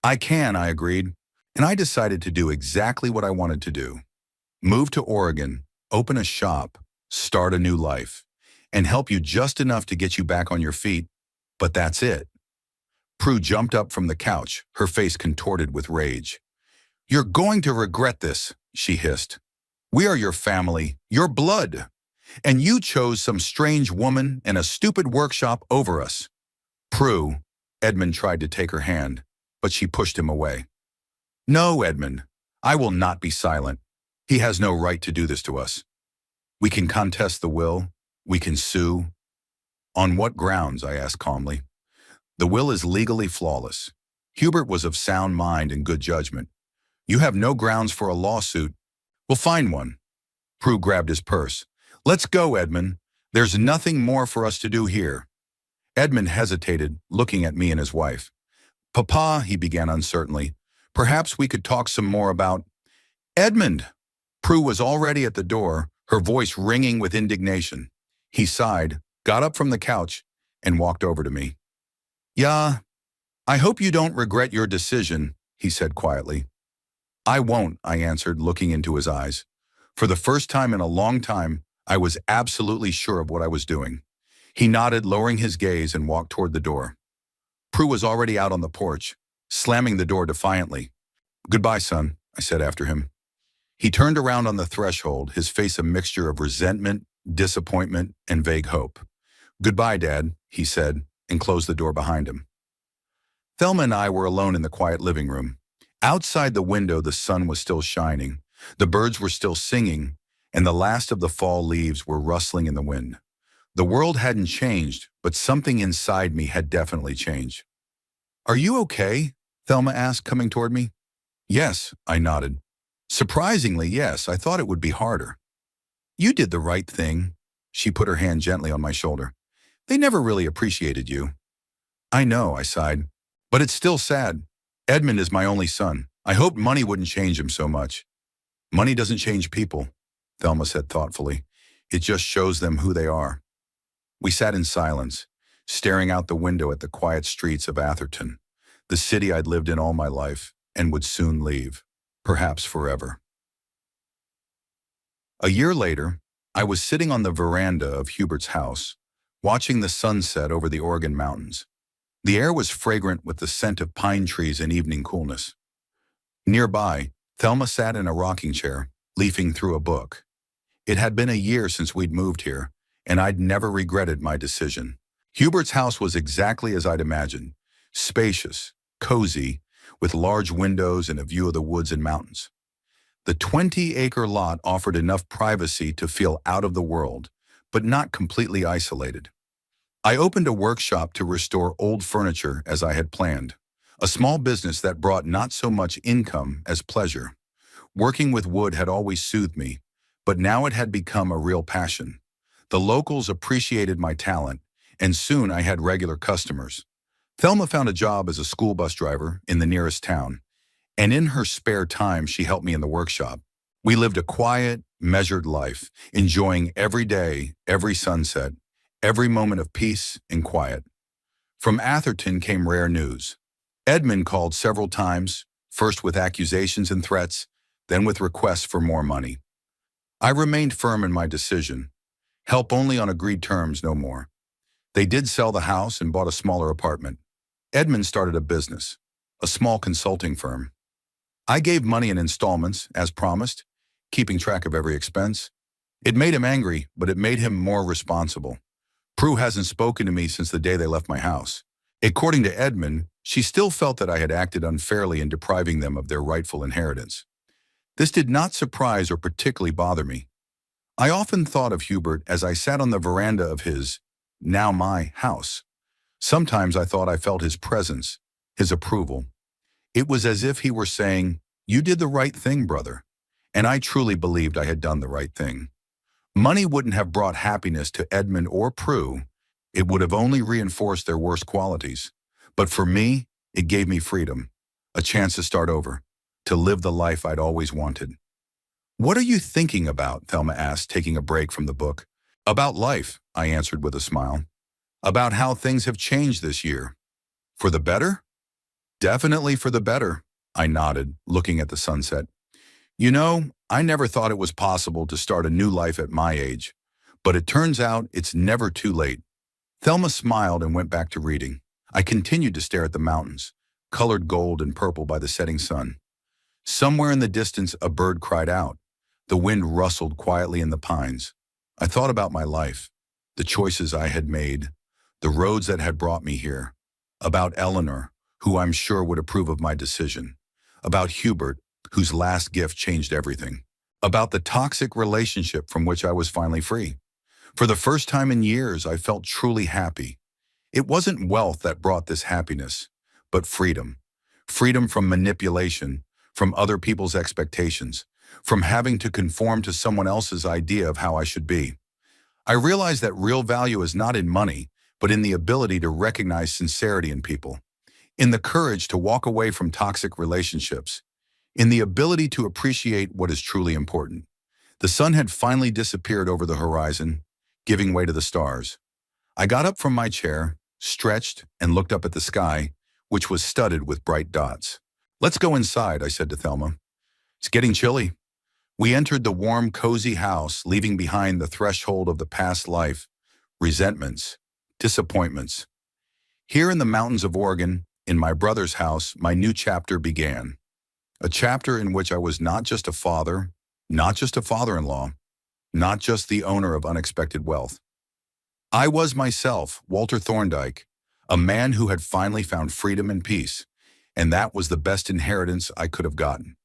I can, I agreed, and I decided to do exactly what I wanted to do. Move to Oregon, open a shop, start a new life, and help you just enough to get you back on your feet, but that's it. Prue jumped up from the couch, her face contorted with rage. You're going to regret this, she hissed. We are your family, your blood, and you chose some strange woman in a stupid workshop over us. Prue, Edmund tried to take her hand, but she pushed him away. No, Edmund, I will not be silent. He has no right to do this to us. We can contest the will. We can sue. On what grounds? I asked calmly. The will is legally flawless. Hubert was of sound mind and good judgment. You have no grounds for a lawsuit. We'll find one. Prue grabbed his purse. Let's go, Edmund. There's nothing more for us to do here. Edmund hesitated, looking at me and his wife. Papa, he began uncertainly, perhaps we could talk some more about… Edmund! Prue was already at the door, her voice ringing with indignation. He sighed, got up from the couch, and walked over to me. Yeah, I hope you don't regret your decision, he said quietly. I won't, I answered, looking into his eyes. For the first time in a long time, I was absolutely sure of what I was doing. He nodded, lowering his gaze, and walked toward the door. Prue was already out on the porch, slamming the door defiantly. Goodbye, son, I said after him. He turned around on the threshold, his face a mixture of resentment, disappointment, and vague hope. Goodbye, Dad, he said, and closed the door behind him. Thelma and I were alone in the quiet living room. Outside the window, the sun was still shining, the birds were still singing, and the last of the fall leaves were rustling in the wind. The world hadn't changed, but something inside me had definitely changed. Are you okay? Thelma asked, coming toward me. Yes, I nodded. Surprisingly, yes, I thought it would be harder. You did the right thing. She put her hand gently on my shoulder. They never really appreciated you. I know, I sighed. But it's still sad. Edmund is my only son. I hoped money wouldn't change him so much. Money doesn't change people, Thelma said thoughtfully. It just shows them who they are. We sat in silence, staring out the window at the quiet streets of Atherton, the city I'd lived in all my life and would soon leave, perhaps forever. A year later, I was sitting on the veranda of Hubert's house, watching the sunset over the Oregon mountains. The air was fragrant with the scent of pine trees and evening coolness. Nearby, Thelma sat in a rocking chair, leafing through a book. It had been a year since we'd moved here, and I'd never regretted my decision. Hubert's house was exactly as I'd imagined, spacious, cozy, with large windows and a view of the woods and mountains. The 20-acre lot offered enough privacy to feel out of the world, but not completely isolated. I opened a workshop to restore old furniture as I had planned, a small business that brought not so much income as pleasure. Working with wood had always soothed me, but now it had become a real passion. The locals appreciated my talent, and soon I had regular customers. Thelma found a job as a school bus driver in the nearest town, and in her spare time she helped me in the workshop. We lived a quiet, measured life, enjoying every day, every sunset, every moment of peace and quiet. From Atherton came rare news. Edmund called several times, first with accusations and threats, then with requests for more money. I remained firm in my decision. Help only on agreed terms, no more. They did sell the house and bought a smaller apartment. Edmund started a business, a small consulting firm. I gave money in installments, as promised, keeping track of every expense. It made him angry, but it made him more responsible. Prue hasn't spoken to me since the day they left my house. According to Edmund, she still felt that I had acted unfairly in depriving them of their rightful inheritance. This did not surprise or particularly bother me. I often thought of Hubert as I sat on the veranda of his, now my, house. Sometimes I thought I felt his presence, his approval. It was as if he were saying, "You did the right thing, brother." And I truly believed I had done the right thing. Money wouldn't have brought happiness to Edmund or Prue. It would have only reinforced their worst qualities. But for me, it gave me freedom, a chance to start over, to live the life I'd always wanted. "What are you thinking about?" Thelma asked, taking a break from the book. "About life," I answered with a smile. "About how things have changed this year. For the better?" "Definitely for the better," I nodded, looking at the sunset. "You know, I never thought it was possible to start a new life at my age, but it turns out it's never too late." Thelma smiled and went back to reading. I continued to stare at the mountains, colored gold and purple by the setting sun. Somewhere in the distance, a bird cried out. The wind rustled quietly in the pines. I thought about my life, the choices I had made, the roads that had brought me here, about Eleanor, who I'm sure would approve of my decision, about Hubert, whose last gift changed everything, about the toxic relationship from which I was finally free. For the first time in years, I felt truly happy. It wasn't wealth that brought this happiness, but freedom. Freedom from manipulation, from other people's expectations, from having to conform to someone else's idea of how I should be. I realized that real value is not in money, but in the ability to recognize sincerity in people, in the courage to walk away from toxic relationships, in the ability to appreciate what is truly important. The sun had finally disappeared over the horizon, giving way to the stars. I got up from my chair, stretched, and looked up at the sky, which was studded with bright dots. "Let's go inside," I said to Thelma. "It's getting chilly." We entered the warm, cozy house, leaving behind the threshold of the past life, resentments, disappointments. Here in the mountains of Oregon, in my brother's house, my new chapter began. A chapter in which I was not just a father, not just a father-in-law, not just the owner of unexpected wealth. I was myself, Walter Thorndike, a man who had finally found freedom and peace, and that was the best inheritance I could have gotten.